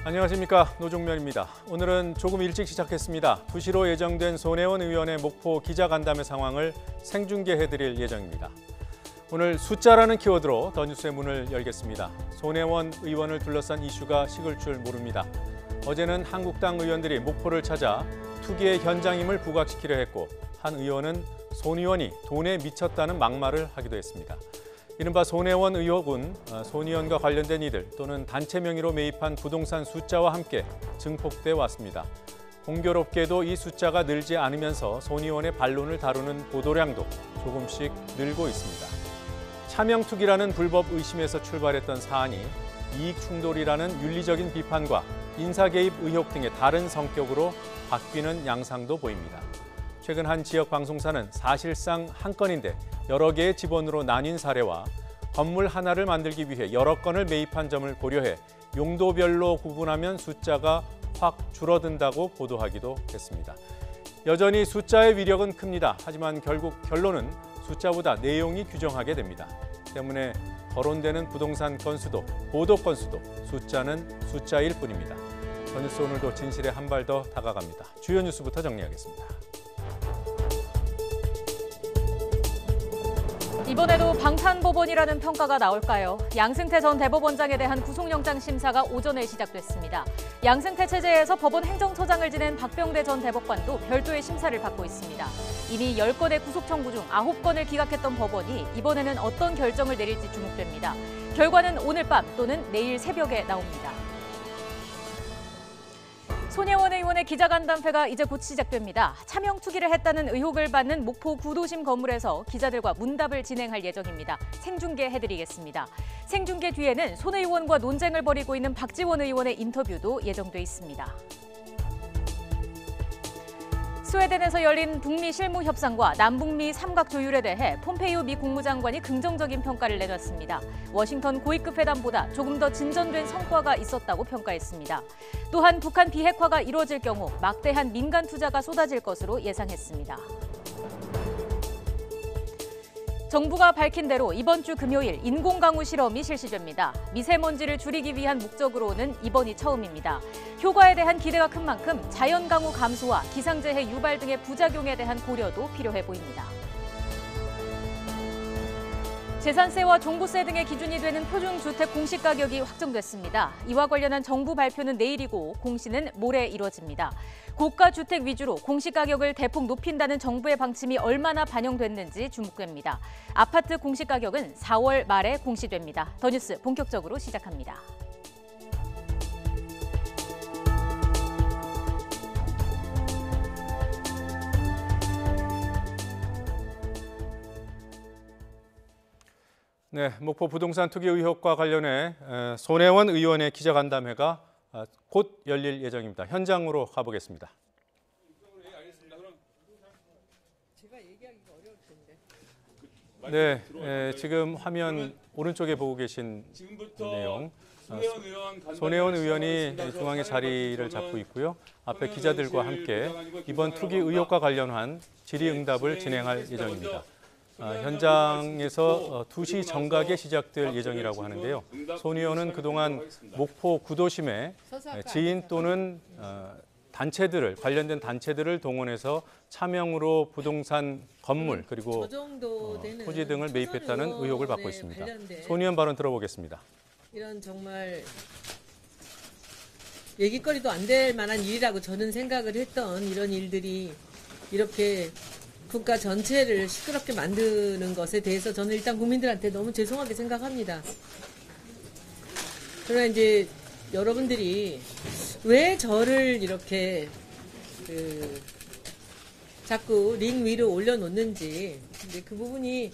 안녕하십니까, 노종면입니다. 오늘은 조금 일찍 시작했습니다. 2시로 예정된 손혜원 의원의 목포 기자간담회 상황을 생중계해드릴 예정입니다. 오늘 숫자라는 키워드로 더 뉴스의 문을 열겠습니다. 손혜원 의원을 둘러싼 이슈가 식을 줄 모릅니다. 어제는 한국당 의원들이 목포를 찾아 투기의 현장임을 부각시키려 했고, 한 의원은 손 의원이 돈에 미쳤다는 막말을 하기도 했습니다. 이른바 손혜원 의혹은 손 의원과 관련된 이들 또는 단체 명의로 매입한 부동산 숫자와 함께 증폭돼 왔습니다. 공교롭게도 이 숫자가 늘지 않으면서 손 의원의 반론을 다루는 보도량도 조금씩 늘고 있습니다. 차명투기라는 불법 의심에서 출발했던 사안이 이익 충돌이라는 윤리적인 비판과 인사 개입 의혹 등의 다른 성격으로 바뀌는 양상도 보입니다. 최근 한 지역 방송사는 사실상 한 건인데 여러 개의 지번으로 나뉜 사례와 건물 하나를 만들기 위해 여러 건을 매입한 점을 고려해 용도별로 구분하면 숫자가 확 줄어든다고 보도하기도 했습니다. 여전히 숫자의 위력은 큽니다. 하지만 결국 결론은 숫자보다 내용이 규정하게 됩니다. 때문에 거론되는 부동산 건수도 보도 건수도 숫자는 숫자일 뿐입니다. 더 뉴스 오늘도 진실에 한 발 더 다가갑니다. 주요 뉴스부터 정리하겠습니다. 이번에도 방탄법원이라는 평가가 나올까요? 양승태 전 대법원장에 대한 구속영장 심사가 오전에 시작됐습니다. 양승태 체제에서 법원 행정처장을 지낸 박병대 전 대법관도 별도의 심사를 받고 있습니다. 이미 10건의 구속 청구 중 9건을 기각했던 법원이 이번에는 어떤 결정을 내릴지 주목됩니다. 결과는 오늘 밤 또는 내일 새벽에 나옵니다. 손혜원 의원의 기자간담회가 이제 곧 시작됩니다. 차명 투기를 했다는 의혹을 받는 목포 구도심 건물에서 기자들과 문답을 진행할 예정입니다. 생중계해드리겠습니다. 생중계 뒤에는 손 의원과 논쟁을 벌이고 있는 박지원 의원의 인터뷰도 예정돼 있습니다. 스웨덴에서 열린 북미 실무 협상과 남북미 삼각 조율에 대해 폼페이오 미 국무장관이 긍정적인 평가를 내놨습니다. 워싱턴 고위급 회담보다 조금 더 진전된 성과가 있었다고 평가했습니다. 또한 북한 비핵화가 이루어질 경우 막대한 민간 투자가 쏟아질 것으로 예상했습니다. 정부가 밝힌 대로 이번 주 금요일 인공강우 실험이 실시됩니다. 미세먼지를 줄이기 위한 목적으로는 이번이 처음입니다. 효과에 대한 기대가 큰 만큼 자연강우 감소와 기상재해 유발 등의 부작용에 대한 고려도 필요해 보입니다. 재산세와 종부세 등의 기준이 되는 표준주택 공시가격이 확정됐습니다. 이와 관련한 정부 발표는 내일이고 공시는 모레 이뤄집니다. 고가 주택 위주로 공시가격을 대폭 높인다는 정부의 방침이 얼마나 반영됐는지 주목됩니다. 아파트 공시가격은 4월 말에 공시됩니다. 더 뉴스 본격적으로 시작합니다. 네, 목포 부동산 투기 의혹과 관련해 손혜원 의원의 기자간담회가 곧 열릴 예정입니다. 현장으로 가보겠습니다. 네, 지금 화면 오른쪽에 보고 계신 내용. 손혜원 의원이 중앙에 자리를 잡고 있고요. 앞에 기자들과 함께 이번 투기 의혹과 관련한 질의응답을 진행할 예정입니다. 현장에서 2시 정각에 시작될 예정이라고 하는데요. 손 의원은 그동안 목포 구도심에 지인 또는 단체들을 관련된 단체들을 동원해서 차명으로 부동산 건물 그리고 토지 등을 매입했다는 의혹을 받고 있습니다. 손 의원 발언 들어보겠습니다. 이런 정말 얘기거리도 안 될 만한 일이라고 저는 생각을 했던 이런 일들이 이렇게 국가 전체를 시끄럽게 만드는 것에 대해서 저는 일단 국민들한테 너무 죄송하게 생각합니다. 그러나 이제 여러분들이 왜 저를 이렇게 자꾸 링 위로 올려놓는지 그 부분이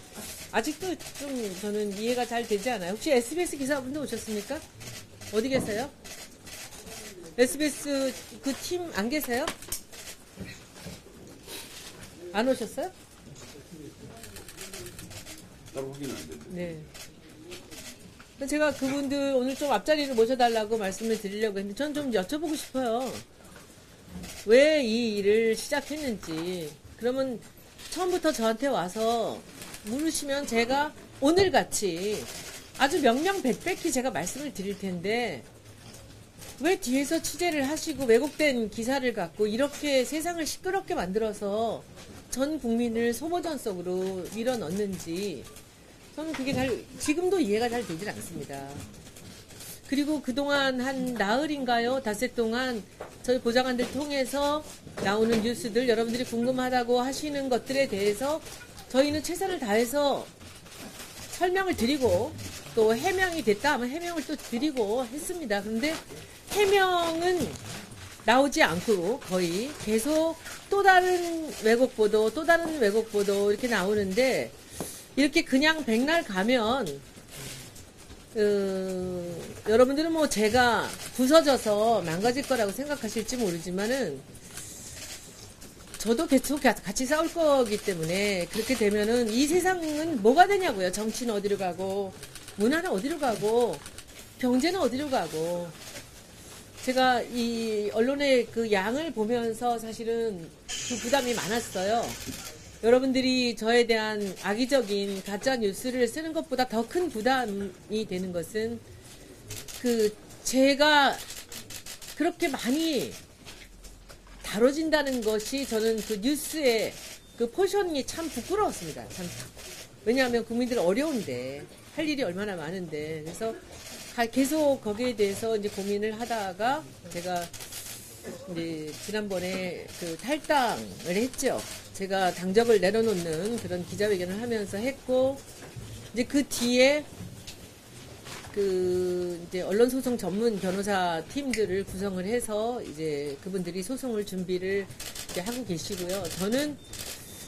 아직도 좀 저는 이해가 잘 되지 않아요. 혹시 SBS 기사분들 오셨습니까? 어디 계세요? SBS 그 팀 안 계세요? 안 오셨어요? 따로 확인은 안 됐는데. 네. 제가 그분들 오늘 좀 앞자리를 모셔달라고 말씀을 드리려고 했는데 전 좀 여쭤보고 싶어요. 왜 이 일을 시작했는지. 그러면 처음부터 저한테 와서 물으시면 제가 오늘같이 아주 명명백백히 제가 말씀을 드릴 텐데 왜 뒤에서 취재를 하시고 왜곡된 기사를 갖고 이렇게 세상을 시끄럽게 만들어서 전 국민을 소모전 속으로 밀어넣는지 저는 그게 지금도 이해가 잘 되질 않습니다. 그리고 그동안 한 나흘인가요? 닷새 동안 저희 보좌관들 통해서 나오는 뉴스들 여러분들이 궁금하다고 하시는 것들에 대해서 저희는 최선을 다해서 설명을 드리고 또 해명이 됐다 하면 해명을 또 드리고 했습니다. 그런데 해명은 나오지 않고 거의 계속 또 다른 왜곡 보도 이렇게 나오는데 이렇게 그냥 백날 가면 여러분들은 뭐 제가 부서져서 망가질 거라고 생각하실지 모르지만은 저도 계속 같이 싸울 거기 때문에 그렇게 되면은 이 세상은 뭐가 되냐고요. 정치는 어디로 가고 문화는 어디로 가고 경제는 어디로 가고 제가 이 언론의 그 양을 보면서 사실은 그 부담이 많았어요. 여러분들이 저에 대한 악의적인 가짜 뉴스를 쓰는 것보다 더 큰 부담이 되는 것은 그 제가 그렇게 많이 다뤄진다는 것이 저는 그 뉴스의 그 포션이 참 부끄러웠습니다. 참. 왜냐하면 국민들 어려운데 할 일이 얼마나 많은데 그래서 계속 거기에 대해서 이제 고민을 하다가 제가 이제 지난번에 그 탈당을 했죠. 제가 당적을 내려놓는 그런 기자회견을 하면서 했고 이제 그 뒤에 그 이제 언론소송 전문 변호사 팀들을 구성을 해서 이제 그분들이 소송을 준비를 이제 하고 계시고요. 저는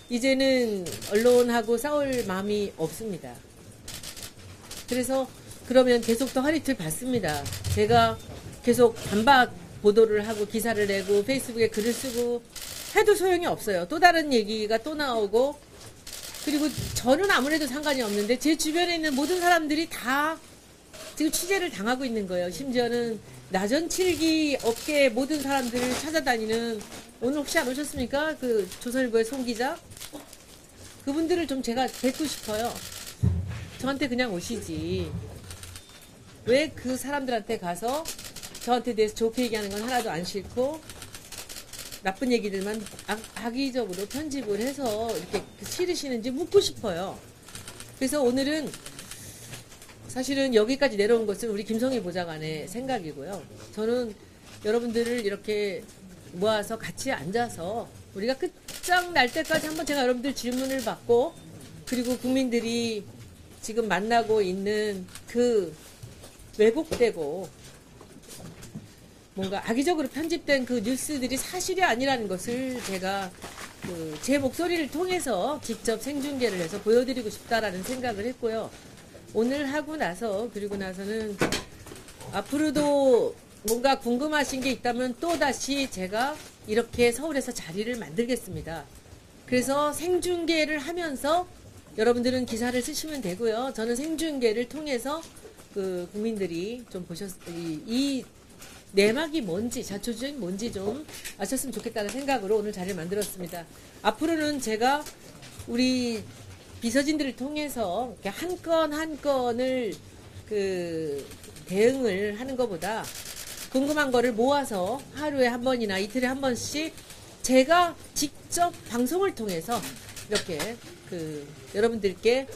이제는 언론하고 싸울 마음이 없습니다. 그래서 그러면 계속 더 허리틀 받습니다. 제가 계속 반박 보도를 하고 기사를 내고 페이스북에 글을 쓰고 해도 소용이 없어요. 또 다른 얘기가 또 나오고 그리고 저는 아무래도 상관이 없는데 제 주변에 있는 모든 사람들이 다 지금 취재를 당하고 있는 거예요. 심지어는 나전칠기 업계 모든 사람들을 찾아다니는 오늘 혹시 안 오셨습니까? 그 조선일보의 송 기자? 그분들을 좀 제가 뵙고 싶어요. 저한테 그냥 오시지. 왜 그 사람들한테 가서 저한테 대해서 좋게 얘기하는 건 하나도 안 싫고 나쁜 얘기들만 악의적으로 편집을 해서 이렇게 싫으시는지 묻고 싶어요. 그래서 오늘은 사실은 여기까지 내려온 것은 우리 김성희 보좌관의 생각이고요. 저는 여러분들을 이렇게 모아서 같이 앉아서 우리가 끝장날 때까지 한번 제가 여러분들 질문을 받고 그리고 국민들이 지금 만나고 있는 그 왜곡되고 뭔가 악의적으로 편집된 그 뉴스들이 사실이 아니라는 것을 제가 제 목소리를 통해서 직접 생중계를 해서 보여드리고 싶다라는 생각을 했고요. 오늘 하고 나서 그리고 나서는 앞으로도 뭔가 궁금하신 게 있다면 또다시 제가 이렇게 서울에서 자리를 만들겠습니다. 그래서 생중계를 하면서 여러분들은 기사를 쓰시면 되고요. 저는 생중계를 통해서 그 국민들이 좀 이 내막이 뭔지 자초지종이 뭔지 좀 아셨으면 좋겠다는 생각으로 오늘 자리를 만들었습니다. 앞으로는 제가 우리 비서진들을 통해서 한 건 한 건을 그 대응을 하는 것보다 궁금한 거를 모아서 하루에 한 번이나 이틀에 한 번씩 제가 직접 방송을 통해서 이렇게 그 여러분들께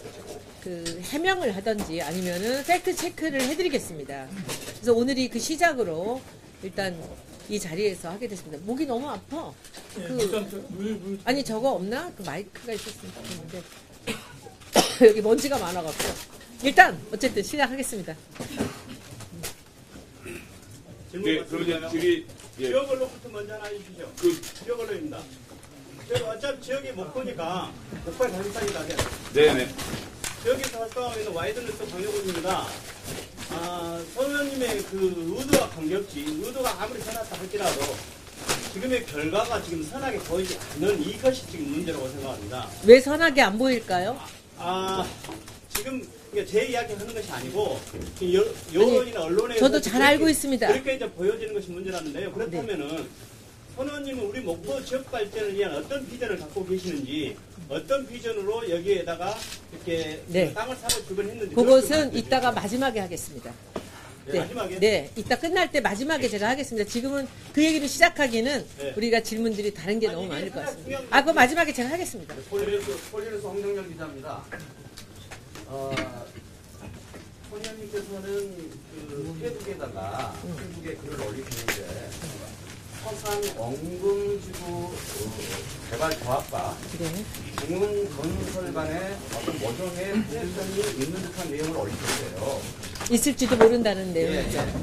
그 해명을 하든지 아니면은 팩트 체크를 해드리겠습니다. 그래서 오늘이 그 시작으로 일단 이 자리에서 하게 됐습니다. 목이 너무 아파. 아니 저거 없나? 그 마이크가 있었으면 좋겠는데 여기 먼지가 많아갖고 일단 어쨌든 시작하겠습니다. 네, 그러면 저기 지역 언론부터 먼저 하나 해주시죠. 지역 언론입니다. 저희가 어차피 지역이 목포니까 목포에 다른사이 가세요. 네네. 지역에서 활동하고 있는 와이드뉴스 강력훈입니다. 서 의원님의 그 의도와 관계없이 의도가 아무리 선하다 할지라도 지금의 결과가 지금 선하게 보이지 않는 이것이 지금 문제라고 생각합니다. 왜 선하게 안 보일까요? 지금 제 이야기 하는 것이 아니고 여론이나 언론에 저도 잘 알고 있습니다. 그렇게 이제 보여지는 것이 문제라는데요. 그렇다면은 손 의원님은 우리 목포 지역 발전을 위한 어떤 비전을 갖고 계시는지 어떤 비전으로 여기에다가 이렇게 땅을 사고 주거했는지 그것은 이따가 마지막에 하겠습니다. 네, 마지막에? 네, 이따 끝날 때 마지막에 제가 하겠습니다. 지금은 그 얘기를 시작하기는 네. 우리가 질문들이 다른 게 너무 아니, 많을 이게 것 같습니다. 중요한 아, 그거 마지막에 제가 하겠습니다. 폴리에서 홍정열 기자입니다. 소녀님께서는 그 페이스북에다가 페이스북에 글을 올리시는데 서산 원금지구 개발조합과 네. 중흥건설 간의 어떤 모종의 분쟁이 있는 듯한 내용을 올리셨어요. 있을지도 모른다는 예, 내용이죠. 예.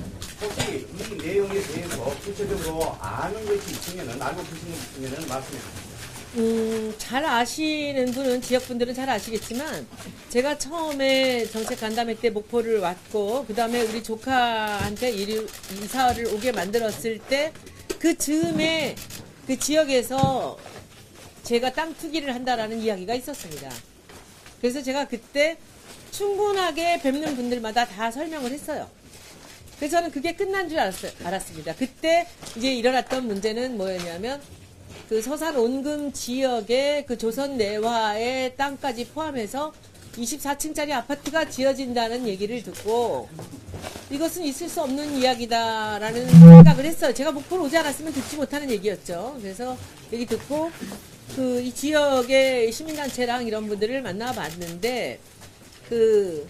혹시 이 내용에 대해서 구체적으로 아는 것이 있으면은 알고 계시는 것 있으면은 말씀해 주세요. 잘 아시는 분은, 지역분들은 잘 아시겠지만, 제가 처음에 정책 간담회 때 목포를 왔고, 그 다음에 우리 조카한테 이사를 오게 만들었을 때, 그 즈음에 그 지역에서 제가 땅 투기를 한다라는 이야기가 있었습니다. 그래서 제가 그때 충분하게 뵙는 분들마다 다 설명을 했어요. 그래서 저는 그게 끝난 줄 알았습니다. 그때 이제 일어났던 문제는 뭐였냐면, 그 서산 온금 지역의 그 조선 내화의 땅까지 포함해서 24층짜리 아파트가 지어진다는 얘기를 듣고 이것은 있을 수 없는 이야기다라는 생각을 했어요. 제가 목포로 오지 않았으면 듣지 못하는 얘기였죠. 그래서 얘기 듣고 그 이 지역의 시민단체랑 이런 분들을 만나봤는데 그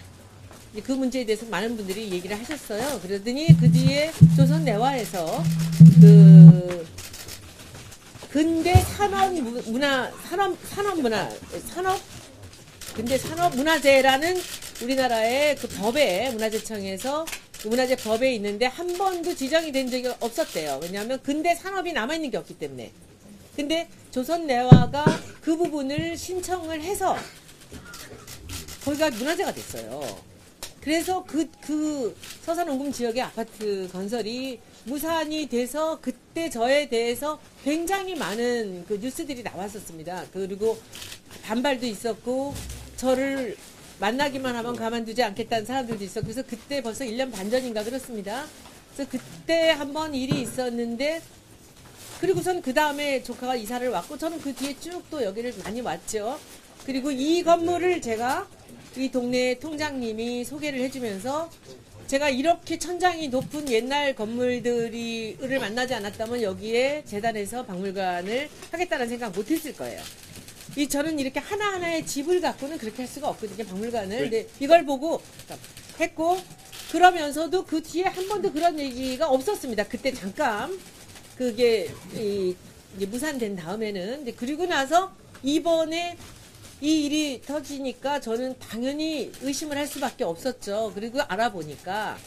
문제에 대해서 많은 분들이 얘기를 하셨어요. 그러더니 그 뒤에 조선 내화에서 근대 근대 산업문화재라는 우리나라의 그 법에, 문화재청에서 그 문화재 법에 있는데 한 번도 지정이 된 적이 없었대요. 왜냐하면 근대 산업이 남아있는 게 없기 때문에. 근데 조선 내화가 그 부분을 신청을 해서 거기가 문화재가 됐어요. 그래서 그 서산 온금 지역의 아파트 건설이 무산이 돼서 그때 저에 대해서 굉장히 많은 그 뉴스들이 나왔었습니다. 그리고 반발도 있었고 저를 만나기만 하면 가만두지 않겠다는 사람들도 있었고 그래서 그때 벌써 1년 반 전인가 그렇습니다. 그래서 그때 한번 일이 있었는데 그리고선 그 다음에 조카가 이사를 왔고 저는 그 뒤에 쭉 또 여기를 많이 왔죠. 그리고 이 건물을 제가 이 동네 통장님이 소개를 해주면서 제가 이렇게 천장이 높은 옛날 건물들을 만나지 않았다면 여기에 재단에서 박물관을 하겠다는 생각 못했을 거예요. 저는 이렇게 하나하나의 집을 갖고는 그렇게 할 수가 없거든요, 박물관을. 근데 이걸 보고 했고, 그러면서도 그 뒤에 한 번도 그런 얘기가 없었습니다. 그때 잠깐, 그게, 이제 무산된 다음에는. 근데 그리고 나서 이번에 이 일이 터지니까 저는 당연히 의심을 할 수밖에 없었죠. 그리고 알아보니까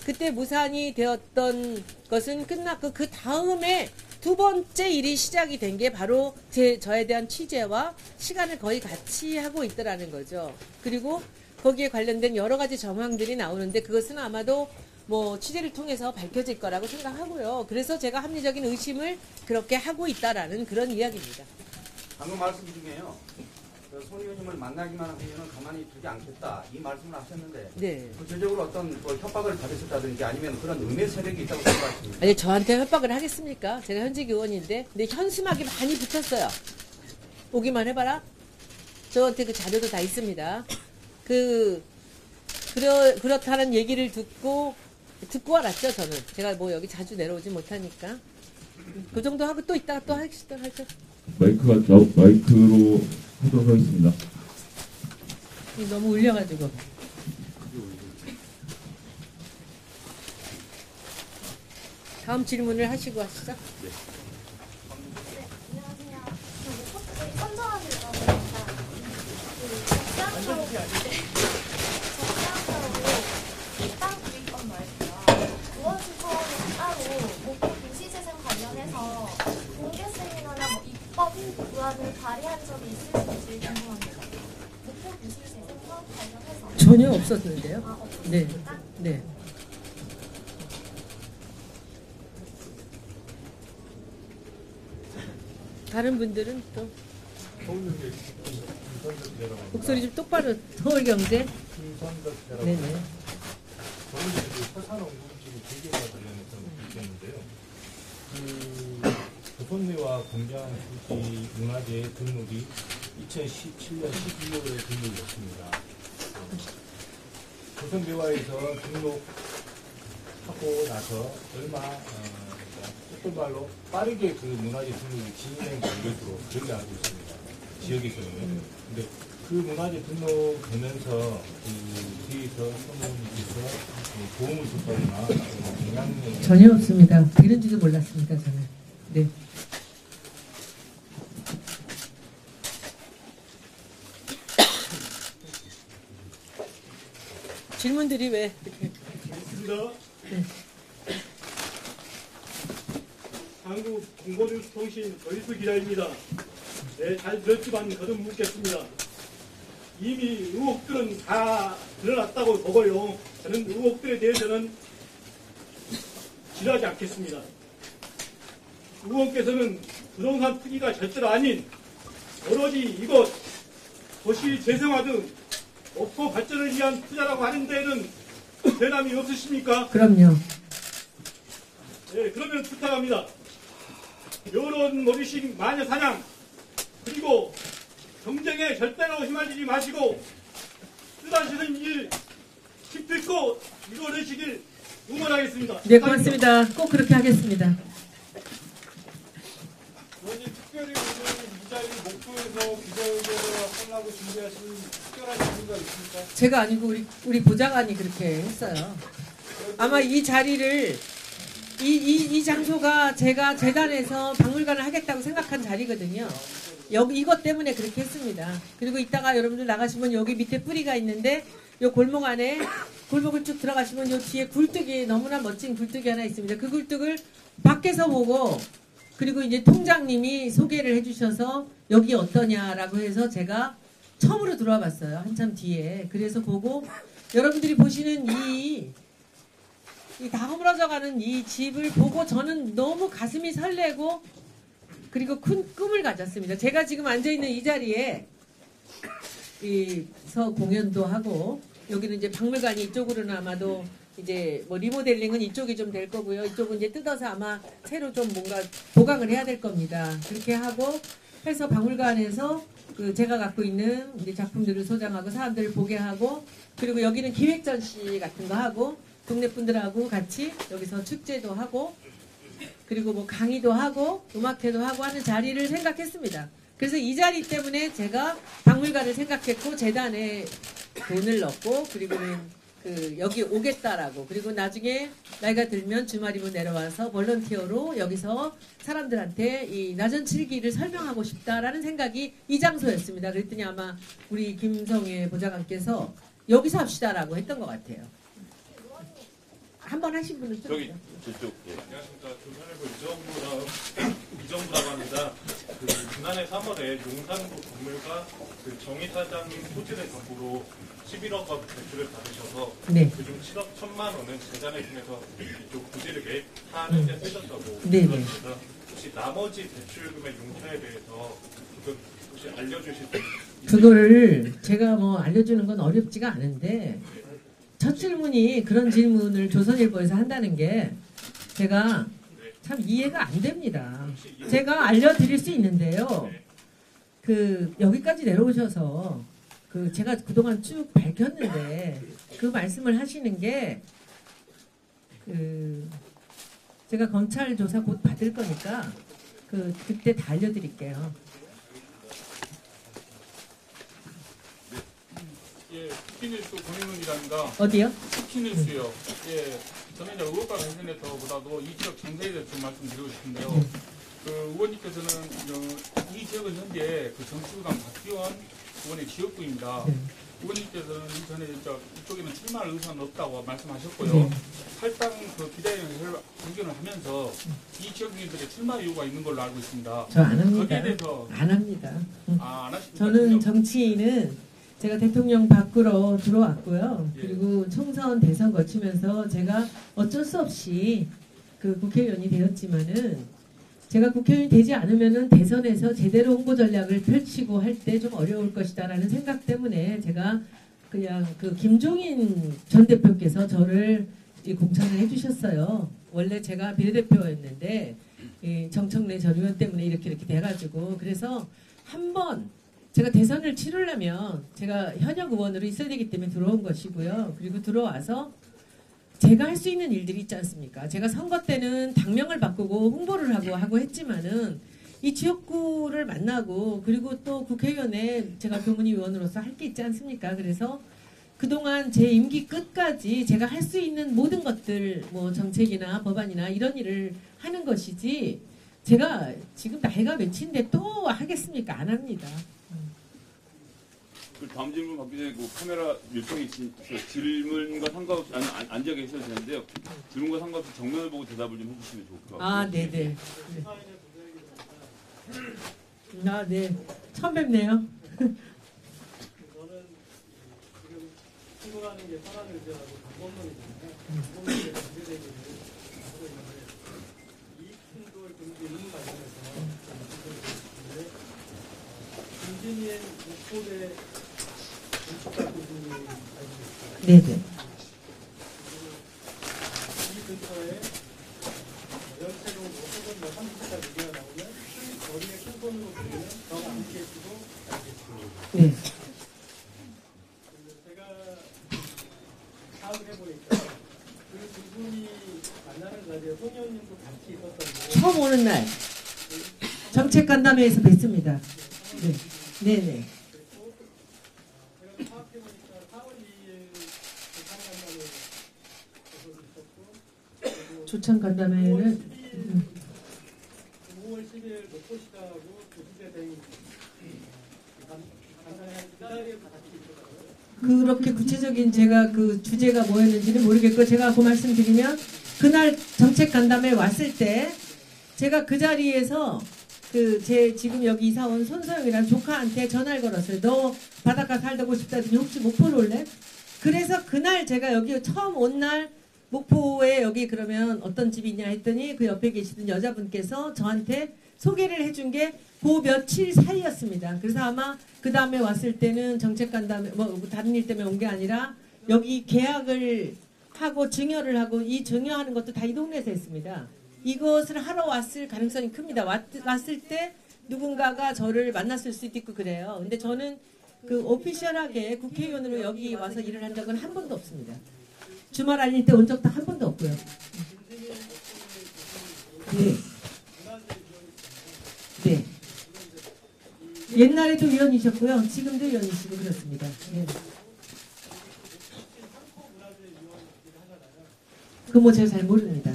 그때 무산이 되었던 것은 끝났고 그 다음에 두 번째 일이 시작이 된 게 바로 저에 대한 취재와 시간을 거의 같이 하고 있더라는 거죠. 그리고 거기에 관련된 여러 가지 정황들이 나오는데 그것은 아마도 뭐 취재를 통해서 밝혀질 거라고 생각하고요. 그래서 제가 합리적인 의심을 그렇게 하고 있다라는 그런 이야기입니다. 방금 말씀 중에요. 손 의원님을 만나기만 하면 가만히 두지 않겠다 이 말씀을 하셨는데 네. 구체적으로 어떤 협박을 받으셨다든지 아니면 그런 음해 세력이 있다고 생각하십니까? 아니 저한테 협박을 하겠습니까? 제가 현직 의원인데 근데 현수막이 많이 붙었어요. 오기만 해봐라. 저한테 그 자료도 다 있습니다. 그렇다는 얘기를 듣고 알았죠 저는. 제가 뭐 여기 자주 내려오지 못하니까 그 정도 하고 또 이따가 또 하시죠. 마이크로 하도록 하겠습니다. 너무 울려가지고. 다음 질문을 하시고 하시죠. 네, 안녕하세요. 선정하실 겁니다. 땅 구입권 말고요. 의원실청은 따로 목포 도시재생 관련해서 공개 세미나나 뭐 입법 부안을 발의한 적이 있으신지 궁금합니다. 목포 도시재생과 관련해서 전혀 없었는데요. 아, 네. 없습니까? 네. 다른 분들은 또 목소리 좀 똑바로 서울경제. 네네. 서산 원금지구 재개발 관련해서 있겠는데요. 조선내와 공장 수지 문화재 등록이 2017년 12월에 등록이었습니다. 조선내화에서 등록 하고 나서 얼마 속도발로 빠르게 그 문화재 등록이 진행된 것으로 그렇게 알고 있습니다. 지역에서는. 근데 그 문화재 등록되면서 그 뒤에서 사모님께서 도움을 줬다거나 영향을 전혀 없습니다. 이런지도 몰랐습니다. 저는. 네. 질문들이 왜 이렇게? 있습니다. 한국공보뉴스통신 조이수 기자입니다. 네, 잘 들었지만 거듭 묻겠습니다. 이미 의혹들은 다 드러났다고 보고요. 저는 의혹들에 대해서는 지루하지 않겠습니다. 의원께서는 부동산 투기가 절대로 아닌 오로지 이곳 도시 재생화 등 목포 발전을 위한 투자라고 하는 데에는 변함이 없으십니까? 그럼요. 네, 그러면 부탁합니다. 여론 모리식 마녀 사냥 그리고 경쟁에 절대로 휘말리지 마시고 뜻하시는 일 기필코 이루어내시길 응원하겠습니다. 네, 고맙습니다. 꼭 그렇게 하겠습니다. 의원님 특별히 오늘 이 자리 목포에서 기자회견을 하려고 준비하신 특별한 이유가 있습니까? 제가 아니고 우리 보좌관이 그렇게 했어요. 아마 이 자리를 이 장소가 제가 재단에서 박물관을 하겠다고 생각한 자리거든요. 여기 이것 때문에 그렇게 했습니다. 그리고 이따가 여러분들 나가시면 여기 밑에 뿌리가 있는데 요 골목 안에 골목을 쭉 들어가시면 요 뒤에 굴뚝이 너무나 멋진 굴뚝이 하나 있습니다. 그 굴뚝을 밖에서 보고 그리고 이제 통장님이 소개를 해주셔서 여기 어떠냐라고 해서 제가 처음으로 들어와 봤어요. 한참 뒤에. 그래서 보고 여러분들이 보시는 이 다 허물어져가는 이 집을 보고 저는 너무 가슴이 설레고 그리고 큰 꿈을 가졌습니다. 제가 지금 앉아있는 이 자리에 서 공연도 하고 여기는 이제 박물관이 이쪽으로는 아마도 이제 뭐 리모델링은 이쪽이 좀 될 거고요. 이쪽은 이제 뜯어서 아마 새로 좀 뭔가 보강을 해야 될 겁니다. 그렇게 하고 해서 박물관에서 그 제가 갖고 있는 이제 작품들을 소장하고 사람들을 보게 하고 그리고 여기는 기획 전시 같은 거 하고 동네 분들하고 같이 여기서 축제도 하고 그리고 뭐 강의도 하고 음악회도 하고 하는 자리를 생각했습니다. 그래서 이 자리 때문에 제가 박물관을 생각했고 재단에 돈을 넣고 그리고는 그 여기 오겠다라고 그리고 나중에 나이가 들면 주말이면 내려와서 볼런티어로 여기서 사람들한테 이 나전칠기를 설명하고 싶다라는 생각이 이 장소였습니다. 그랬더니 아마 우리 김성애 보좌관께서 여기서 합시다라고 했던 것 같아요. 한 번 하신 분은 좀 저기 저쪽. 안녕하십니까. 조선일보 이정부라고 합니다. 그 지난해 3월에 용산구 건물과 그 정의 사장님 토지를 담보로 11억 원 대출을 받으셔서 네. 그중 7억 1천만 원은 재단을 통해서 이쪽 부지를 매입하는 데 쓰셨다고 네네. 들었습니다. 혹시 나머지 대출금의 용처에 대해서 조금 혹시 알려주실 수 있으실까요? 그거를 제가 뭐 알려주는 건 어렵지가 않은데 첫 질문이 그런 질문을 조선일보에서 한다는 게 제가 참 이해가 안 됩니다. 제가 알려드릴 수 있는데요. 그 여기까지 내려오셔서 그 제가 그동안 쭉 밝혔는데 그 말씀을 하시는 게 그 제가 검찰 조사 곧 받을 거니까 그때 다 알려드릴게요. 예, 쿠키뉴스 권인훈이랍니다. 어디요? 쿠키뉴스요. 예, 저는 이제 의혹과 관련해서보다도 이 지역 정세에 대해서 좀 말씀드리고 싶은데요. 그 의원님께서는 이 지역은 현재 그 정치구당 박기원 의원의 지역구입니다. 의원님께서는 전에 이쪽에는 출마할 의사는 없다고 말씀하셨고요. 할당 그 기자회견을 의견을 하면서 이 지역 주민들의 출마 이유가 있는 걸로 알고 있습니다. 저 안 합니다. 거기에 대해서 안 합니다. 안 하십니까? 저는 정치인은 제가 대통령 밖으로 들어왔고요. 그리고 총선 대선 거치면서 제가 어쩔 수 없이 그 국회의원이 되었지만은 제가 국회의원이 되지 않으면은 대선에서 제대로 홍보 전략을 펼치고 할 때 좀 어려울 것이다라는 생각 때문에 제가 그냥 그 김종인 전 대표께서 저를 공천을 해주셨어요. 원래 제가 비례대표였는데 정청래 전 의원 때문에 이렇게 돼가지고 그래서 한번 제가 대선을 치르려면 제가 현역 의원으로 있어야 되기 때문에 들어온 것이고요. 그리고 들어와서 제가 할 수 있는 일들이 있지 않습니까? 제가 선거 때는 당명을 바꾸고 홍보를 하고 했지만은 이 지역구를 만나고 그리고 또 국회의원에 제가 교문위원으로서 할 게 있지 않습니까? 그래서 그동안 제 임기 끝까지 제가 할 수 있는 모든 것들 뭐 정책이나 법안이나 이런 일을 하는 것이지 제가 지금 나이가 몇인데 또 하겠습니까? 안 합니다. 그 다음 질문 받기 전에 그 카메라 요청이 있어서 질문과 상관없이 앉아 계셔도 되는데요. 질문과 상관없이 정면을 보고 대답을 좀 해주시면 좋을 것 같아요. 아, 네네. 네. 아, 네. 처음 뵙네요. 저는 지금 친구라는 게 선한 의지라고 방법론이잖아요. 방법론에 문제제기를 하고 있는데 이익충돌 금지 의무 관련해서 말씀드리고 싶은데 김진희의 목포대 건축가 그분이 알고 있어요. 네네. 이 근처에 연체동으로 혹은 뭐 30자 얘기가 나오면 머리에 큰 손으로 그리는 저가 안 계시고 알겠습니다. 네. 제가 파악을 해보니까 그 두 분이 만나는 자리에 손 의원님도 같이 있었던데 처음 오는 날 정책간담회에서 뵀습니다. 네. 네네. 제가 파악해보니까 4월 2일 조창간담회 있었고 조창간담회는 5월 10일 목포시장하고 도시재생이 간담회 그 자리에 다 같이 있었어요. 그렇게 구체적인 제가 그 주제가 뭐였는지는 모르겠고 제가 그 말씀드리면 그날 정책 간담회 왔을 때 제가 그 자리에서 그 제 지금 여기 이사 온 손소영이라는 조카한테 전화를 걸었어요. 너 바닷가 살고 싶다더니 혹시 목포로 올래? 그래서 그날 제가 여기 처음 온 날 목포에 여기 그러면 어떤 집이 있냐 했더니 그 옆에 계시던 여자분께서 저한테 소개를 해준 게 그 며칠 사이였습니다. 그래서 아마 그 다음에 왔을 때는 정책 간담회 뭐 다른 일 때문에 온 게 아니라 여기 계약을 하고 증여를 하고 이 증여하는 것도 다 이 동네에서 했습니다. 이것을 하러 왔을 가능성이 큽니다. 왔을 때 누군가가 저를 만났을 수도 있고 그래요. 근데 저는 그 오피셜하게 국회의원으로 여기 와서 일을 한 적은 한 번도 없습니다. 주말 알릴 때 온 적도 한 번도 없고요. 네. 네. 옛날에도 위원이셨고요. 지금도 위원이시고 그렇습니다. 네. 그 뭐 제가 잘 모릅니다.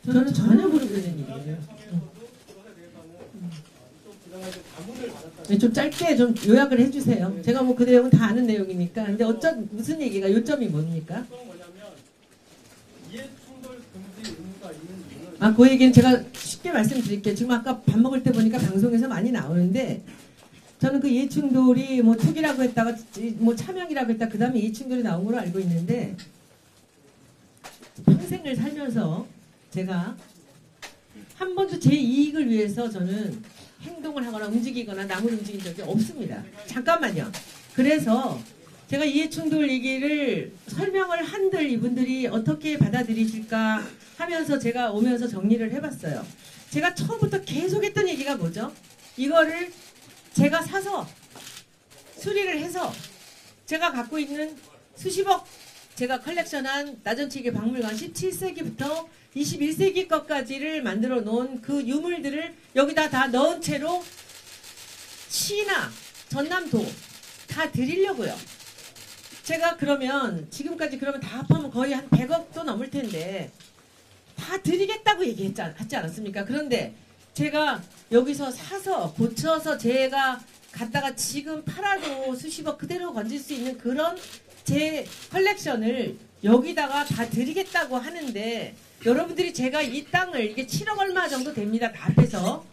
저는 전혀 모르고 있는 일이에요. 네, 좀 짧게 좀 요약을 해주세요. 제가 뭐 그 내용은 다 아는 내용이니까. 근데 무슨 얘기가 요점이 뭡니까? 아, 그 얘기는 제가 쉽게 말씀드릴게요. 지금 아까 밥 먹을 때 보니까 방송에서 많이 나오는데 저는 그 이해충돌이 뭐 투기라고 했다가 뭐 차명이라고 했다 그 다음에 이해충돌이 나온 걸로 알고 있는데 평생을 살면서 제가 한 번도 제 이익을 위해서 저는 행동을 하거나 움직이거나 남을 움직인 적이 없습니다. 잠깐만요. 그래서 제가 이해충돌 얘기를 설명을 한들 이분들이 어떻게 받아들이실까 하면서 제가 오면서 정리를 해봤어요. 제가 처음부터 계속했던 얘기가 뭐죠? 이거를 제가 사서 수리를 해서 제가 갖고 있는 수십억 제가 컬렉션한 나전치기 박물관 17세기부터 21세기 것까지를 만들어 놓은 그 유물들을 여기다 다 넣은 채로 시나 전남도 다 드리려고요. 제가 그러면 지금까지 그러면 다 합하면 거의 한 100억도 넘을 텐데 다 드리겠다고 얘기했지 않았습니까? 그런데 제가 여기서 사서 고쳐서 제가 갖다가 지금 팔아도 수십억 그대로 건질 수 있는 그런 제 컬렉션을 여기다가 다 드리겠다고 하는데 여러분들이 제가 이 땅을 이게 7억 얼마 정도 됩니다. 다 합해서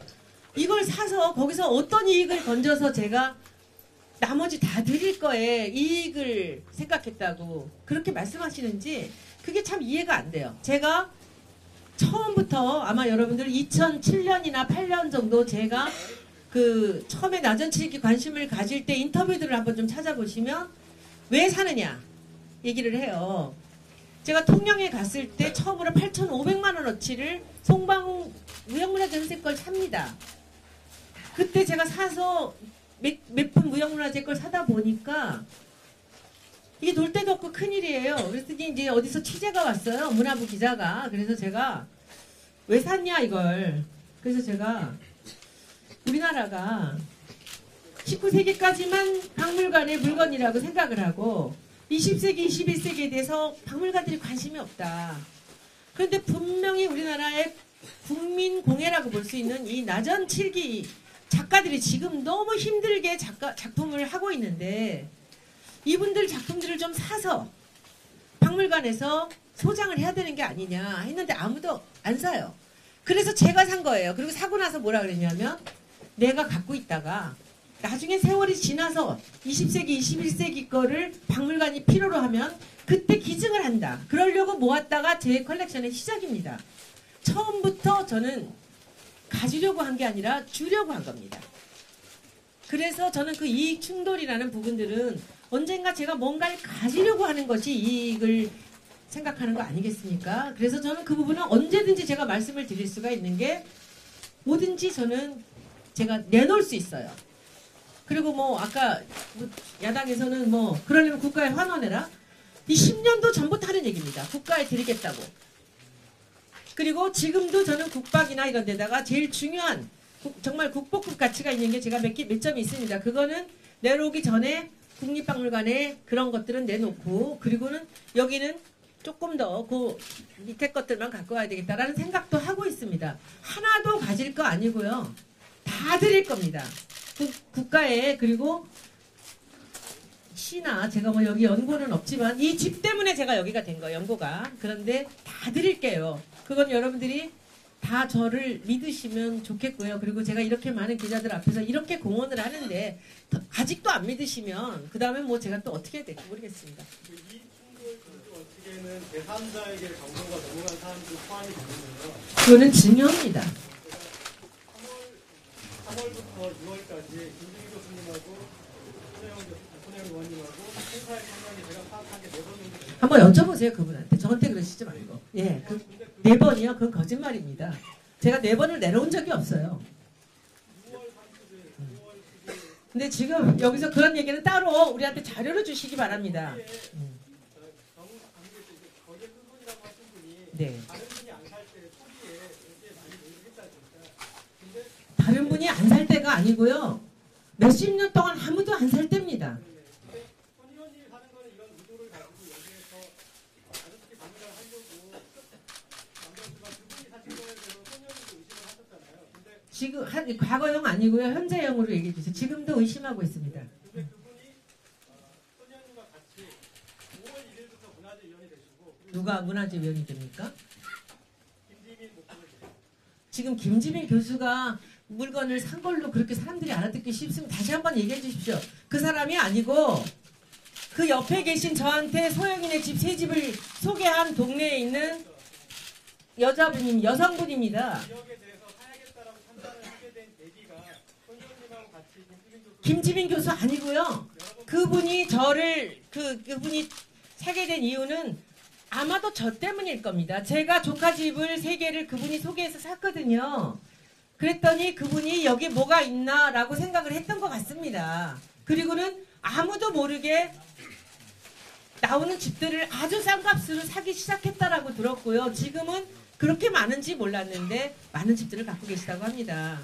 이걸 사서 거기서 어떤 이익을 건져서 제가 나머지 다 드릴 거에 이익을 생각했다고 그렇게 말씀하시는지 그게 참 이해가 안 돼요. 제가 처음부터 아마 여러분들 2007년이나 8년 정도 제가 그 처음에 나전치기 관심을 가질 때 인터뷰들을 한번 좀 찾아보시면 왜 사느냐 얘기를 해요. 제가 통영에 갔을 때 처음으로 8,500만 원어치를 송방웅 무형문화재 걸 삽니다. 그때 제가 사서 몇 푼 무형문화재 걸 사다 보니까 이게 놀 데도 없고 큰일이에요. 그래서 이제 어디서 취재가 왔어요. 문화부 기자가. 그래서 제가 왜 샀냐 이걸. 그래서 제가 우리나라가 19세기까지만 박물관의 물건이라고 생각을 하고 20세기, 21세기에 대해서 박물관들이 관심이 없다. 그런데 분명히 우리나라의 국민 공예라고 볼 수 있는 이 나전 7기 작가들이 지금 너무 힘들게 작품을 하고 있는데 이분들 작품들을 좀 사서 박물관에서 소장을 해야 되는 게 아니냐 했는데 아무도 안 사요. 그래서 제가 산 거예요. 그리고 사고 나서 뭐라 그랬냐면 내가 갖고 있다가 나중에 세월이 지나서 20세기, 21세기 거를 박물관이 필요로 하면 그때 기증을 한다. 그러려고 모았다가 제 컬렉션의 시작입니다. 처음부터 저는 가지려고 한 게 아니라 주려고 한 겁니다. 그래서 저는 그 이익 충돌이라는 부분들은 언젠가 제가 뭔가를 가지려고 하는 것이 이익을 생각하는 거 아니겠습니까? 그래서 저는 그 부분은 언제든지 제가 말씀을 드릴 수가 있는 게 뭐든지 저는 제가 내놓을 수 있어요. 그리고 뭐 아까 야당에서는 뭐 그러려면 국가에 환원해라. 이 10년도 전부터 하는 얘기입니다. 국가에 드리겠다고. 그리고 지금도 저는 국박이나 이런 데다가 제일 중요한 정말 국보급 가치가 있는 게 제가 몇 점이 있습니다. 그거는 내려오기 전에 국립박물관에 그런 것들은 내놓고 그리고는 여기는 조금 더 그 밑에 것들만 갖고 와야 되겠다라는 생각도 하고 있습니다. 하나도 가질 거 아니고요. 다 드릴 겁니다. 국가에 그리고 시나 제가 뭐 여기 연고는 없지만 이 집 때문에 제가 여기가 된 거예요. 연고가. 그런데 다 드릴게요. 그건 여러분들이 다 저를 믿으시면 좋겠고요. 그리고 제가 이렇게 많은 기자들 앞에서 이렇게 공헌을 하는데 아직도 안 믿으시면 그 다음에 뭐 제가 또 어떻게 해야 될지 모르겠습니다. 이 충돌 어떻게는 제3자에게 정보가 넘어간 사람들 포함이 되는데요. 그거는 증여입니다. 3월부터 6월까지 김진희 교수님하고 손혜영 의원님하고 행사의 상당히 제가 파악한 게 4번 정도 됩니다. 한번 여쭤보세요. 그분한테. 저한테 그러시지 말고. 예, 그 4번이요? 그건 거짓말입니다. 제가 4번을 내려온 적이 없어요. 근데 지금 여기서 그런 얘기는 따로 우리한테 자료를 주시기 바랍니다. 네. 다른 분이 안 살 때가 아니고요. 몇십 년 동안 아무도 안 살 때입니다. 지금 과거형 아니고요. 현재형으로 얘기해 주세요. 지금도 의심하고 있습니다. 누가 문화재위원이 됩니까? 지금 김지민 교수가 물건을 산 걸로 그렇게 사람들이 알아듣기 쉽으면 다시 한번 얘기해 주십시오. 그 사람이 아니고 그 옆에 계신 저한테 소영이네 집 새 집을 소개한 동네에 있는 여성분입니다. 김지민 교수 아니고요. 그분이 저를 그분이 사게 된 이유는 아마도 저 때문일 겁니다. 제가 조카 집을 3개를 그분이 소개해서 샀거든요. 그랬더니 그분이 여기 뭐가 있나라고 생각을 했던 것 같습니다. 그리고는 아무도 모르게 나오는 집들을 아주 싼 값으로 사기 시작했다라고 들었고요. 지금은 그렇게 많은지 몰랐는데 많은 집들을 갖고 계시다고 합니다.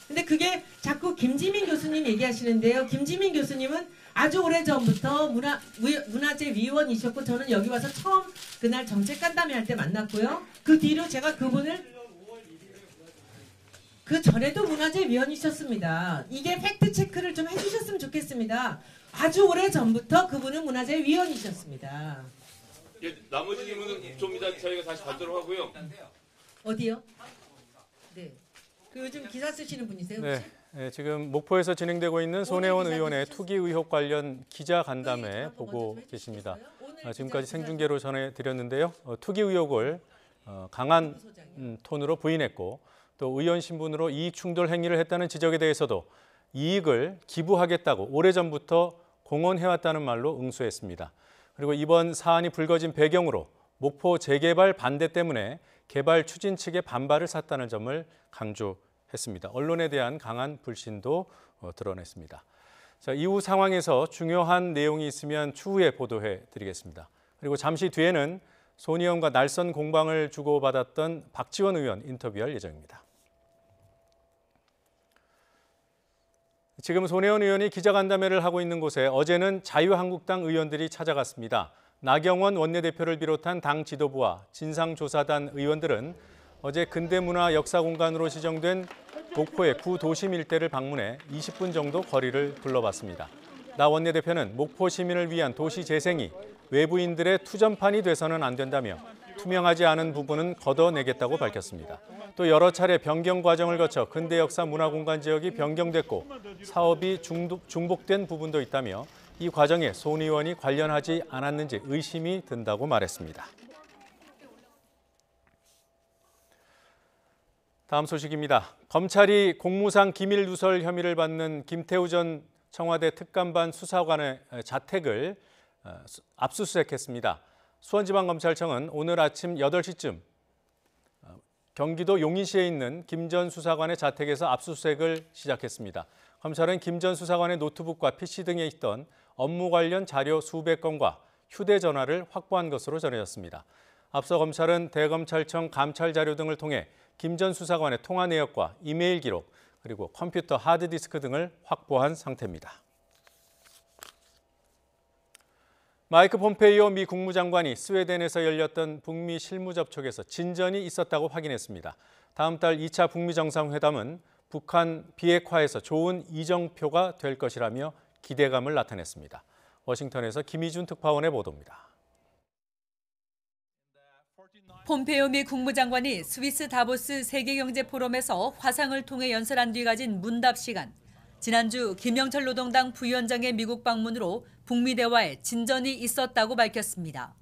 근데 그게 자꾸 김지민 교수님 얘기하시는데요. 김지민 교수님은 아주 오래전부터 문화재 위원이셨고 저는 여기 와서 처음 그날 정책 간담회 할 때 만났고요. 그 뒤로 제가 그분을 그 전에도 문화재 위원이셨습니다. 이게 팩트 체크를 좀 해주셨으면 좋겠습니다. 아주 오래전부터 그분은 문화재 위원이셨습니다. 예, 나머지 질문은 좀 이따 저희가 다시 받도록 하고요. 어디요? 네. 그 요즘 기사 쓰시는 분이세요? 혹시? 네, 지금 목포에서 진행되고 있는 손혜원 의원의 투기 의혹 관련 기자 간담회 보고 계십니다. 지금까지 생중계로 전해드렸는데요. 투기 의혹을 강한 톤으로 부인했고 또 의원 신분으로 이익 충돌 행위를 했다는 지적에 대해서도 이익을 기부하겠다고 오래전부터 공언해왔다는 말로 응수했습니다. 그리고 이번 사안이 불거진 배경으로 목포 재개발 반대 때문에 개발 추진 측의 반발을 샀다는 점을 강조했습니다. 했습니다. 언론에 대한 강한 불신도 드러냈습니다. 자, 이후 상황에서 중요한 내용이 있으면 추후에 보도해 드리겠습니다. 그리고 잠시 뒤에는 손의원과 날선 공방을 주고받았던 박지원 의원 인터뷰할 예정입니다. 지금 손혜원 의원이 기자간담회를 하고 있는 곳에 어제는 자유한국당 의원들이 찾아갔습니다. 나경원 원내대표를 비롯한 당 지도부와 진상조사단 의원들은 어제 근대문화 역사공간으로 지정된 목포의 구도심 일대를 방문해 20분 정도 거리를 둘러봤습니다. 나 원내대표는 목포 시민을 위한 도시 재생이 외부인들의 투전판이 돼서는 안 된다며 투명하지 않은 부분은 걷어내겠다고 밝혔습니다. 또 여러 차례 변경 과정을 거쳐 근대역사 문화공간 지역이 변경됐고 사업이 중복된 부분도 있다며 이 과정에 손 의원이 관련하지 않았는지 의심이 든다고 말했습니다. 다음 소식입니다. 검찰이 공무상 기밀 누설 혐의를 받는 김태우 전 청와대 특감반 수사관의 자택을 압수수색했습니다. 수원지방검찰청은 오늘 아침 8시쯤 경기도 용인시에 있는 김 전 수사관의 자택에서 압수수색을 시작했습니다. 검찰은 김 전 수사관의 노트북과 PC 등에 있던 업무 관련 자료 수백 건과 휴대전화를 확보한 것으로 전해졌습니다. 앞서 검찰은 대검찰청 감찰 자료 등을 통해 김 전 수사관의 통화 내역과 이메일 기록, 그리고 컴퓨터 하드디스크 등을 확보한 상태입니다. 마이크 폼페이오 미 국무장관이 스웨덴에서 열렸던 북미 실무 접촉에서 진전이 있었다고 확인했습니다. 다음 달 2차 북미 정상회담은 북한 비핵화에서 좋은 이정표가 될 것이라며 기대감을 나타냈습니다. 워싱턴에서 김희준 특파원의 보도입니다. 폼페이오 미 국무장관이 스위스 다보스 세계경제포럼에서 화상을 통해 연설한 뒤 가진 문답 시간. 지난주 김영철 노동당 부위원장의 미국 방문으로 북미 대화에 진전이 있었다고 밝혔습니다.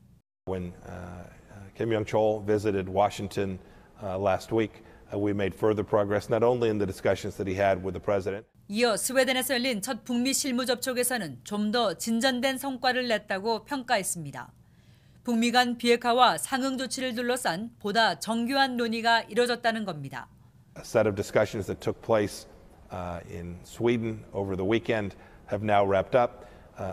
When Kim Young-chol visited Washington last week, we made further progress not only in the discussions that he had with the president. 이어 스웨덴에서 열린 첫 북미 실무 접촉에서는 좀 더 진전된 성과를 냈다고 평가했습니다. 북미 간 비핵화와 상응 조치를 둘러싼 보다 정교한 논의가 이뤄졌다는 겁니다. A set of discussions that took place in Sweden over the weekend have now wrapped up.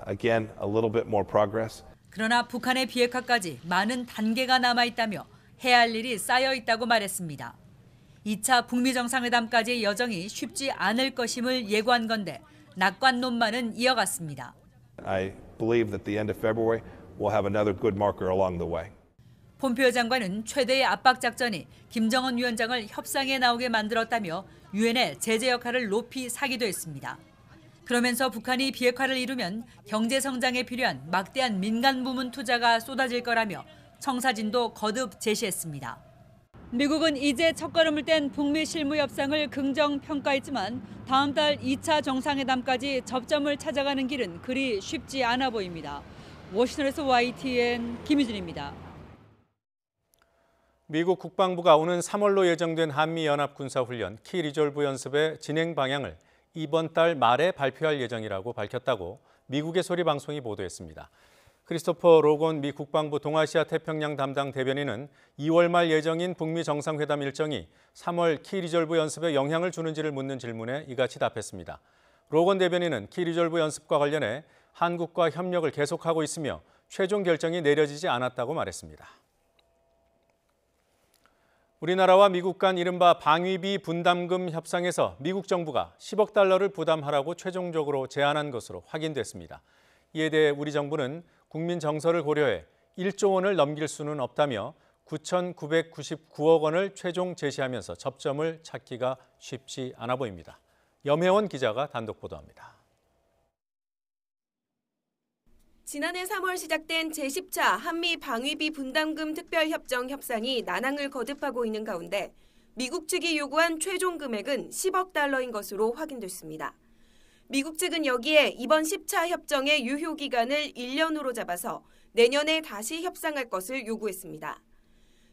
Again, a little bit more progress. 그러나 북한의 비핵화까지 많은 단계가 남아있다며 해야 할 일이 쌓여 있다고 말했습니다. 2차 북미 정상회담까지의 여정이 쉽지 않을 것임을 예고한 건데 낙관론만은 이어갔습니다. I believe that the end of February we'll have another good marker along the way. 폼페이오 장관은 최대의 압박 작전이 김정은 위원장을 협상에 나오게 만들었다며 유엔의 제재 역할을 높이 사기도 했습니다. 그러면서 북한이 비핵화를 이루면 경제 성장에 필요한 막대한 민간 부문 투자가 쏟아질 거라며 청사진도 거듭 제시했습니다. 미국은 이제 첫걸음을 뗀 북미 실무 협상을 긍정 평가했지만 다음 달 2차 정상회담까지 접점을 찾아가는 길은 그리 쉽지 않아 보입니다. 워싱턴에서 YTN 김유진입니다. 미국 국방부가 오는 3월로 예정된 한미연합군사훈련 키 리졸브 연습의 진행 방향을 이번 달 말에 발표할 예정이라고 밝혔다고 미국의 소리 방송이 보도했습니다. 크리스토퍼 로건 미 국방부 동아시아 태평양 담당 대변인은 2월 말 예정인 북미 정상회담 일정이 3월 키 리졸브 연습에 영향을 주는지를 묻는 질문에 이같이 답했습니다. 로건 대변인은 키 리졸브 연습과 관련해 한국과 협력을 계속하고 있으며 최종 결정이 내려지지 않았다고 말했습니다. 우리나라와 미국 간 이른바 방위비 분담금 협상에서 미국 정부가 10억 달러를 부담하라고 최종적으로 제안한 것으로 확인됐습니다. 이에 대해 우리 정부는 국민 정서를 고려해 1조 원을 넘길 수는 없다며 9,999억 원을 최종 제시하면서 접점을 찾기가 쉽지 않아 보입니다. 염혜원 기자가 단독 보도합니다. 지난해 3월 시작된 제10차 한미 방위비 분담금 특별협정 협상이 난항을 거듭하고 있는 가운데 미국 측이 요구한 최종 금액은 10억 달러인 것으로 확인됐습니다. 미국 측은 여기에 이번 10차 협정의 유효 기간을 1년으로 잡아서 내년에 다시 협상할 것을 요구했습니다.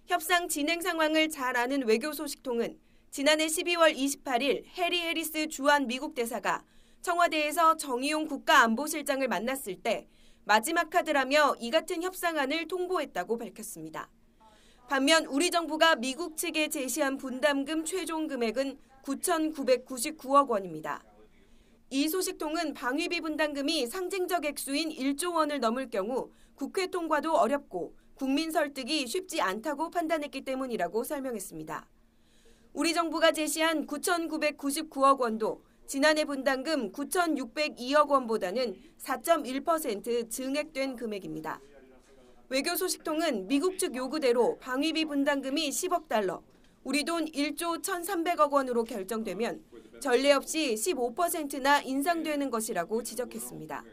협상 진행 상황을 잘 아는 외교소식통은 지난해 12월 28일 해리 해리스 주한 미국 대사가 청와대에서 정의용 국가안보실장을 만났을 때 마지막 카드라며 이 같은 협상안을 통보했다고 밝혔습니다. 반면 우리 정부가 미국 측에 제시한 분담금 최종 금액은 9,999억 원입니다. 이 소식통은 방위비 분담금이 상징적 액수인 1조 원을 넘을 경우 국회 통과도 어렵고 국민 설득이 쉽지 않다고 판단했기 때문이라고 설명했습니다. 우리 정부가 제시한 9,999억 원도 지난해 분담금 9,602억 원보다는 4.1% 증액된 금액입니다. 외교 소식통은 미국 측 요구대로 방위비 분담금이 10억 달러, 우리 돈 1조 1,300억 원으로 결정되면 전례 없이 15%나 인상되는 것이라고 지적했습니다.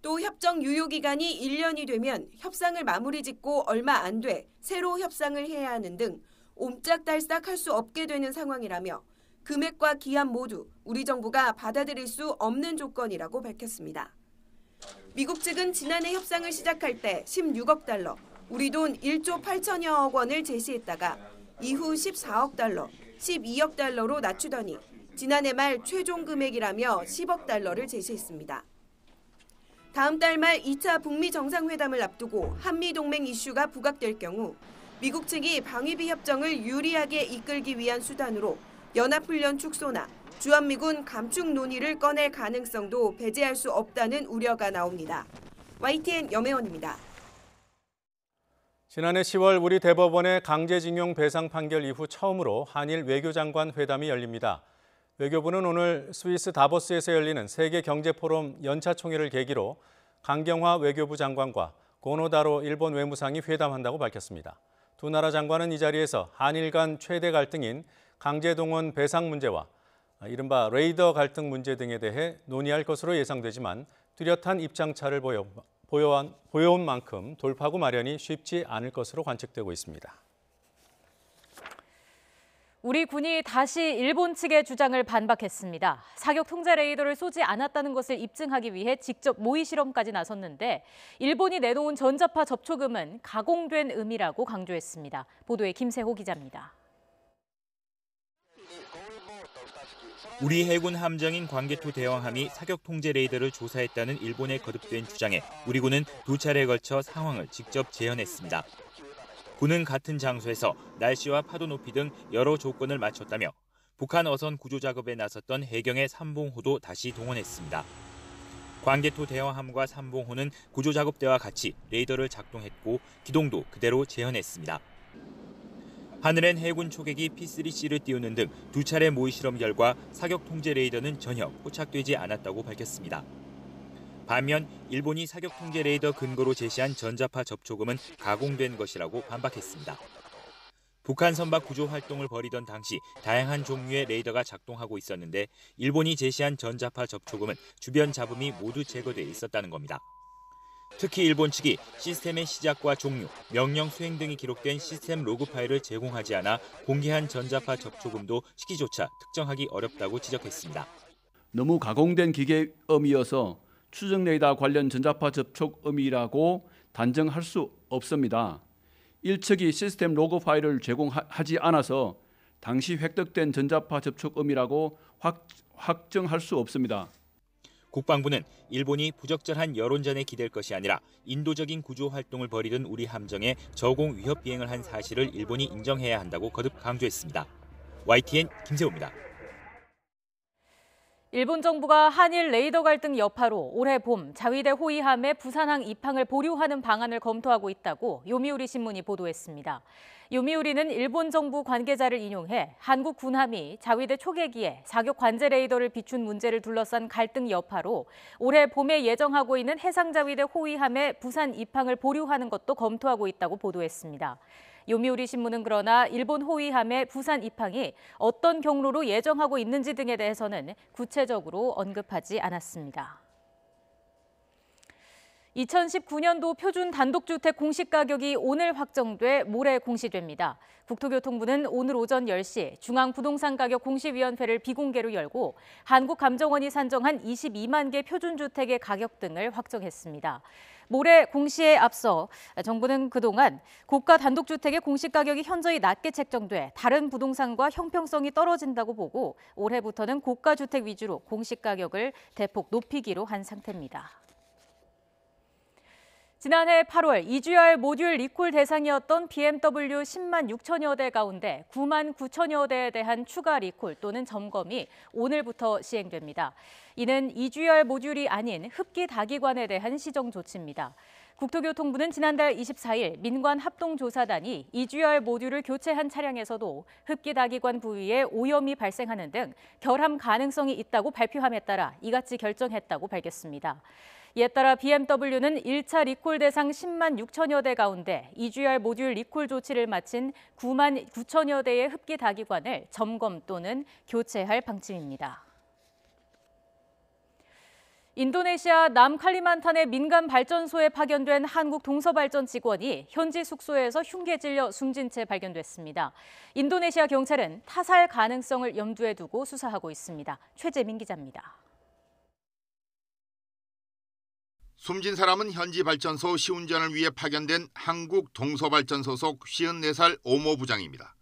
또 협정 유효 기간이 1년이 되면 협상을 마무리 짓고 얼마 안 돼 새로 협상을 해야 하는 등 옴짝달싹 할 수 없게 되는 상황이라며 금액과 기한 모두 우리 정부가 받아들일 수 없는 조건이라고 밝혔습니다. 미국 측은 지난해 협상을 시작할 때 16억 달러, 우리 돈 1조 8천여억 원을 제시했다가 이후 14억 달러, 12억 달러로 낮추더니 지난해 말 최종 금액이라며 10억 달러를 제시했습니다. 다음 달 말 2차 북미 정상회담을 앞두고 한미동맹 이슈가 부각될 경우 미국 측이 방위비 협정을 유리하게 이끌기 위한 수단으로 연합훈련 축소나 주한미군 감축 논의를 꺼낼 가능성도 배제할 수 없다는 우려가 나옵니다. YTN 염혜원입니다. 지난해 10월 우리 대법원의 강제징용 배상 판결 이후 처음으로 한일 외교장관 회담이 열립니다. 외교부는 오늘 스위스 다보스에서 열리는 세계경제포럼 연차 총회를 계기로 강경화 외교부 장관과 고노다로 일본 외무상이 회담한다고 밝혔습니다. 두 나라 장관은 이 자리에서 한일 간 최대 갈등인 강제동원 배상 문제와 이른바 레이더 갈등 문제 등에 대해 논의할 것으로 예상되지만 뚜렷한 입장차를 보여온 만큼 돌파구 마련이 쉽지 않을 것으로 관측되고 있습니다. 우리 군이 다시 일본 측의 주장을 반박했습니다. 사격 통제 레이더를 쏘지 않았다는 것을 입증하기 위해 직접 모의 실험까지 나섰는데 일본이 내놓은 전자파 접촉음은 가공된 음이라고 강조했습니다. 보도에 김세호 기자입니다. 우리 해군 함정인 광개토 대왕함이 사격 통제 레이더를 조사했다는 일본의 거듭된 주장에 우리 군은 두 차례에 걸쳐 상황을 직접 재현했습니다. 군은 같은 장소에서 날씨와 파도 높이 등 여러 조건을 맞췄다며 북한 어선 구조 작업에 나섰던 해경의 삼봉호도 다시 동원했습니다. 광개토 대왕함과 삼봉호는 구조 작업 때와 같이 레이더를 작동했고 기동도 그대로 재현했습니다. 하늘엔 해군 초계기 P3C를 띄우는 등 두 차례 모의 실험 결과 사격 통제 레이더는 전혀 포착되지 않았다고 밝혔습니다. 반면 일본이 사격 통제 레이더 근거로 제시한 전자파 접촉음은 가공된 것이라고 반박했습니다. 북한 선박 구조 활동을 벌이던 당시 다양한 종류의 레이더가 작동하고 있었는데 일본이 제시한 전자파 접촉음은 주변 잡음이 모두 제거돼 있었다는 겁니다. 특히 일본 측이 시스템의 시작과 종료, 명령 수행 등이 기록된 시스템 로그 파일을 제공하지 않아 공개한 전자파 접촉음도 시기조차 특정하기 어렵다고 지적했습니다. 너무 가공된 기계음이어서 추정 레이더 관련 전자파 접촉음이라고 단정할 수 없습니다. 1측이 시스템 로그 파일을 제공하지 않아서 당시 획득된 전자파 접촉음이라고 확정할 수 없습니다. 국방부는 일본이 부적절한 여론전에 기댈 것이 아니라 인도적인 구조 활동을 벌이던 우리 함정에 저공 위협 비행을 한 사실을 일본이 인정해야 한다고 거듭 강조했습니다. YTN 김세호입니다. 일본 정부가 한일 레이더 갈등 여파로 올해 봄 자위대 호위함의 부산항 입항을 보류하는 방안을 검토하고 있다고 요미우리 신문이 보도했습니다. 요미우리는 일본 정부 관계자를 인용해 한국 군함이 자위대 초계기에 사격 관제 레이더를 비춘 문제를 둘러싼 갈등 여파로 올해 봄에 예정하고 있는 해상자위대 호위함의 부산 입항을 보류하는 것도 검토하고 있다고 보도했습니다. 요미우리 신문은 그러나 일본 호위함의 부산 입항이 어떤 경로로 예정하고 있는지 등에 대해서는 구체적으로 언급하지 않았습니다. 2019년도 표준 단독주택 공시가격이 오늘 확정돼 모레 공시됩니다. 국토교통부는 오늘 오전 10시 중앙부동산가격 공시위원회를 비공개로 열고 한국감정원이 산정한 22만 개 표준주택의 가격 등을 확정했습니다. 모레 공시에 앞서 정부는 그동안 고가 단독주택의 공시가격이 현저히 낮게 책정돼 다른 부동산과 형평성이 떨어진다고 보고 올해부터는 고가주택 위주로 공시가격을 대폭 높이기로 한 상태입니다. 지난해 8월 EGR 모듈 리콜 대상이었던 BMW 10만 6천여 대 가운데 9만 9천여 대에 대한 추가 리콜 또는 점검이 오늘부터 시행됩니다. 이는 EGR 모듈이 아닌 흡기 다기관에 대한 시정 조치입니다. 국토교통부는 지난달 24일 민관합동조사단이 EGR 모듈을 교체한 차량에서도 흡기 다기관 부위에 오염이 발생하는 등 결함 가능성이 있다고 발표함에 따라 이같이 결정했다고 밝혔습니다. 이에 따라 BMW는 1차 리콜 대상 10만 6천여 대 가운데 EGR 모듈 리콜 조치를 마친 9만 9천여 대의 흡기 다기관을 점검 또는 교체할 방침입니다. 인도네시아 남칼리만탄의 민간 발전소에 파견된 한국 동서발전 직원이 현지 숙소에서 흉기에 찔려 숨진 채 발견됐습니다. 인도네시아 경찰은 타살 가능성을 염두에 두고 수사하고 있습니다. 최재민 기자입니다. 숨진 사람은 현지 발전소 시운전을 위해 파견된 한국 동서발전 소속 54살 오모 부장입니다.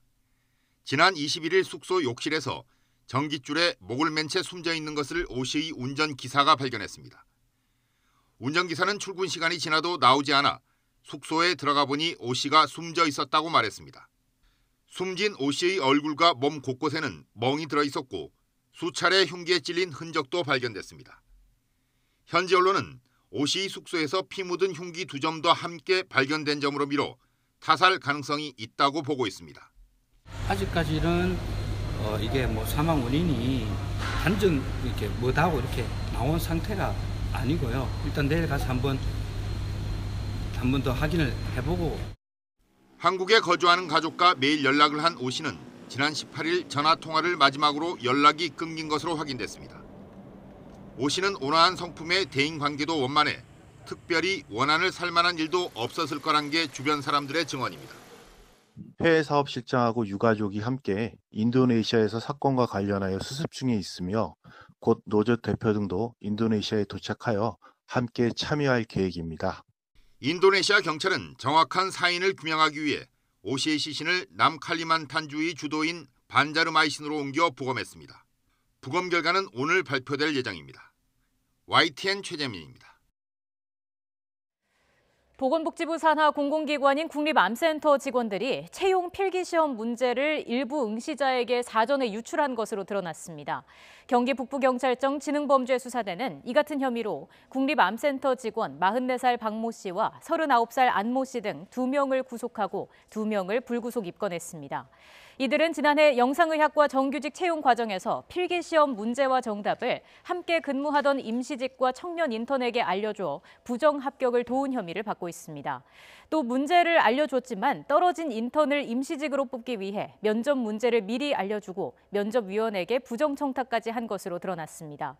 지난 21일 숙소 욕실에서 전깃줄에 목을 맨 채 숨져 있는 것을 오 씨의 운전기사가 발견했습니다. 운전기사는 출근 시간이 지나도 나오지 않아 숙소에 들어가 보니 오 씨가 숨져 있었다고 말했습니다. 숨진 오 씨의 얼굴과 몸 곳곳에는 멍이 들어 있었고 수차례 흉기에 찔린 흔적도 발견됐습니다. 현지 언론은 오 씨의 숙소에서 피 묻은 흉기 2점도 함께 발견된 점으로 미뤄 타살 가능성이 있다고 보고 있습니다. 아직까지는 이게 뭐 사망 원인이 단정 이렇게 뭐다고 이렇게 나온 상태가 아니고요. 일단 내일 가서 한 번 더 확인을 해보고. 한국에 거주하는 가족과 매일 연락을 한 오 씨는 지난 18일 전화 통화를 마지막으로 연락이 끊긴 것으로 확인됐습니다. 오 씨는 온화한 성품의 대인 관계도 원만해 특별히 원한을 살 만한 일도 없었을 거란 게 주변 사람들의 증언입니다. 해외 사업 실장하고 유가족이 함께 인도네시아에서 사건과 관련하여 수습 중에 있으며 곧 노조 대표 등도 인도네시아에 도착하여 함께 참여할 계획입니다. 인도네시아 경찰은 정확한 사인을 규명하기 위해 오 씨의 시신을 남칼리만탄주의 주도인 반자르마이신으로 옮겨 부검했습니다. 부검 결과는 오늘 발표될 예정입니다. YTN 최재민입니다. 보건복지부 산하 공공기관인 국립암센터 직원들이 채용 필기시험 문제를 일부 응시자에게 사전에 유출한 것으로 드러났습니다. 경기 북부경찰청 지능범죄수사대는 이 같은 혐의로 국립암센터 직원 44살 박모 씨와 39살 안모 씨 등 2명을 구속하고 2명을 불구속 입건했습니다. 이들은 지난해 영상의학과 정규직 채용 과정에서 필기시험 문제와 정답을 함께 근무하던 임시직과 청년 인턴에게 알려줘 부정 합격을 도운 혐의를 받고 있습니다. 또 문제를 알려줬지만 떨어진 인턴을 임시직으로 뽑기 위해 면접 문제를 미리 알려주고 면접위원에게 부정 청탁까지 한 것으로 드러났습니다.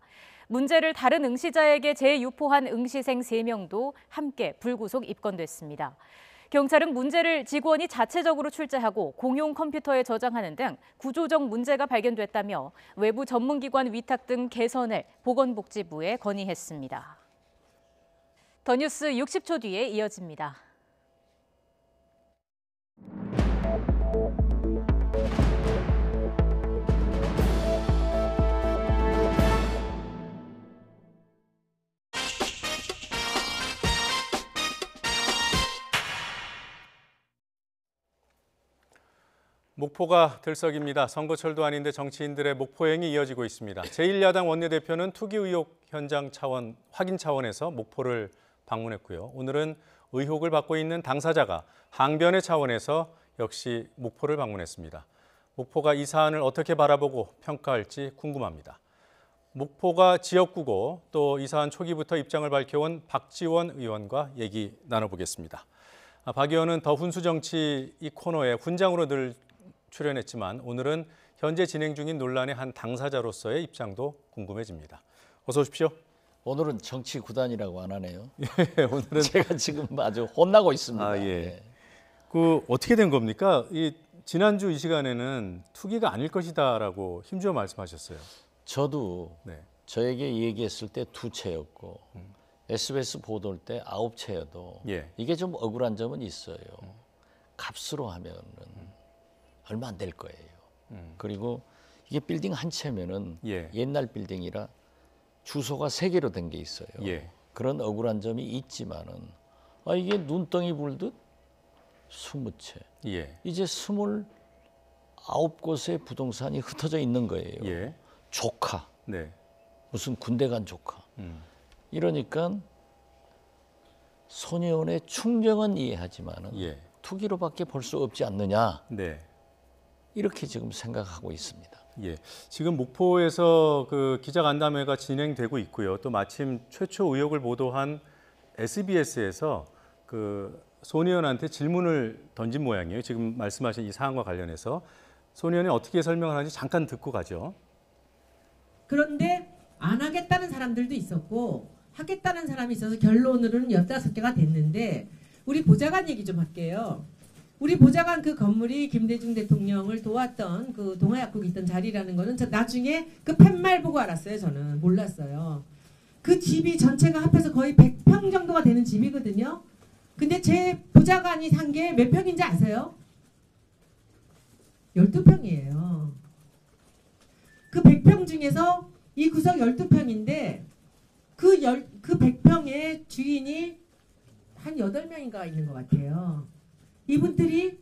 문제를 다른 응시자에게 재유포한 응시생 3명도 함께 불구속 입건됐습니다. 경찰은 문제를 직원이 자체적으로 출제하고 공용 컴퓨터에 저장하는 등 구조적 문제가 발견됐다며 외부 전문기관 위탁 등 개선을 보건복지부에 건의했습니다. 더 뉴스 60초 뒤에 이어집니다. 목포가 들썩입니다. 선거철도 아닌데 정치인들의 목포행이 이어지고 있습니다. 제1야당 원내대표는 투기 의혹 현장 차원, 확인 차원에서 목포를 방문했고요. 오늘은 의혹을 받고 있는 당사자가 항변의 차원에서 역시 목포를 방문했습니다. 목포가 이 사안을 어떻게 바라보고 평가할지 궁금합니다. 목포가 지역구고 또 이 사안 초기부터 입장을 밝혀온 박지원 의원과 얘기 나눠보겠습니다. 박 의원은 더 훈수정치 이 코너에 훈장으로 늘 출연했지만 오늘은 현재 진행 중인 논란의 한 당사자로서의 입장도 궁금해집니다. 어서 오십시오. 오늘은 정치 구단이라고 안 하네요. 예, 오늘은 제가 지금 아주 혼나고 있습니다. 아, 예. 그 어떻게 된 겁니까? 지난주 이 시간에는 투기가 아닐 것이다라고 힘주어 말씀하셨어요. 저도 저에게 얘기했을 때 2채였고 SBS 보도할 때 9채여도 이게 좀 억울한 점은 있어요. 값으로 하면은 얼마 안 될 거예요. 그리고 이게 빌딩 한 채면은 옛날 빌딩이라 주소가 3개로 된 게 있어요. 그런 억울한 점이 있지만은 이게 눈덩이 불듯 20채. 예. 이제 29곳의 부동산이 흩어져 있는 거예요. 예. 조카. 네. 무슨 군대 간 조카. 이러니까 소년의 충정은 이해하지만은 예. 투기로밖에 볼 수 없지 않느냐. 네. 이렇게 지금 생각하고 있습니다. 예. 지금 목포에서 그 기자간담회가 진행되고 있고요. 또 마침 최초 의혹을 보도한 SBS에서 그 손 의원한테 질문을 던진 모양이에요. 지금 말씀하신 이 사안과 관련해서 손 의원이 어떻게 설명을 하는지 잠깐 듣고 가죠. 그런데 안 하겠다는 사람들도 있었고 하겠다는 사람이 있어서 결론으로는 15개가 됐는데 우리 보좌관 얘기 좀 할게요. 우리 보좌관 그 건물이 김대중 대통령을 도왔던 그 동아약국이 있던 자리라는 거는 저 나중에 그 팻말 보고 알았어요. 저는 몰랐어요. 그 집이 전체가 합해서 거의 100평 정도가 되는 집이거든요. 근데 제 보좌관이 산 게 몇 평인지 아세요? 12평이에요. 그 100평 중에서 이 구석 12평인데 그 100평의 주인이 한 8명인가 있는 것 같아요. 이분들이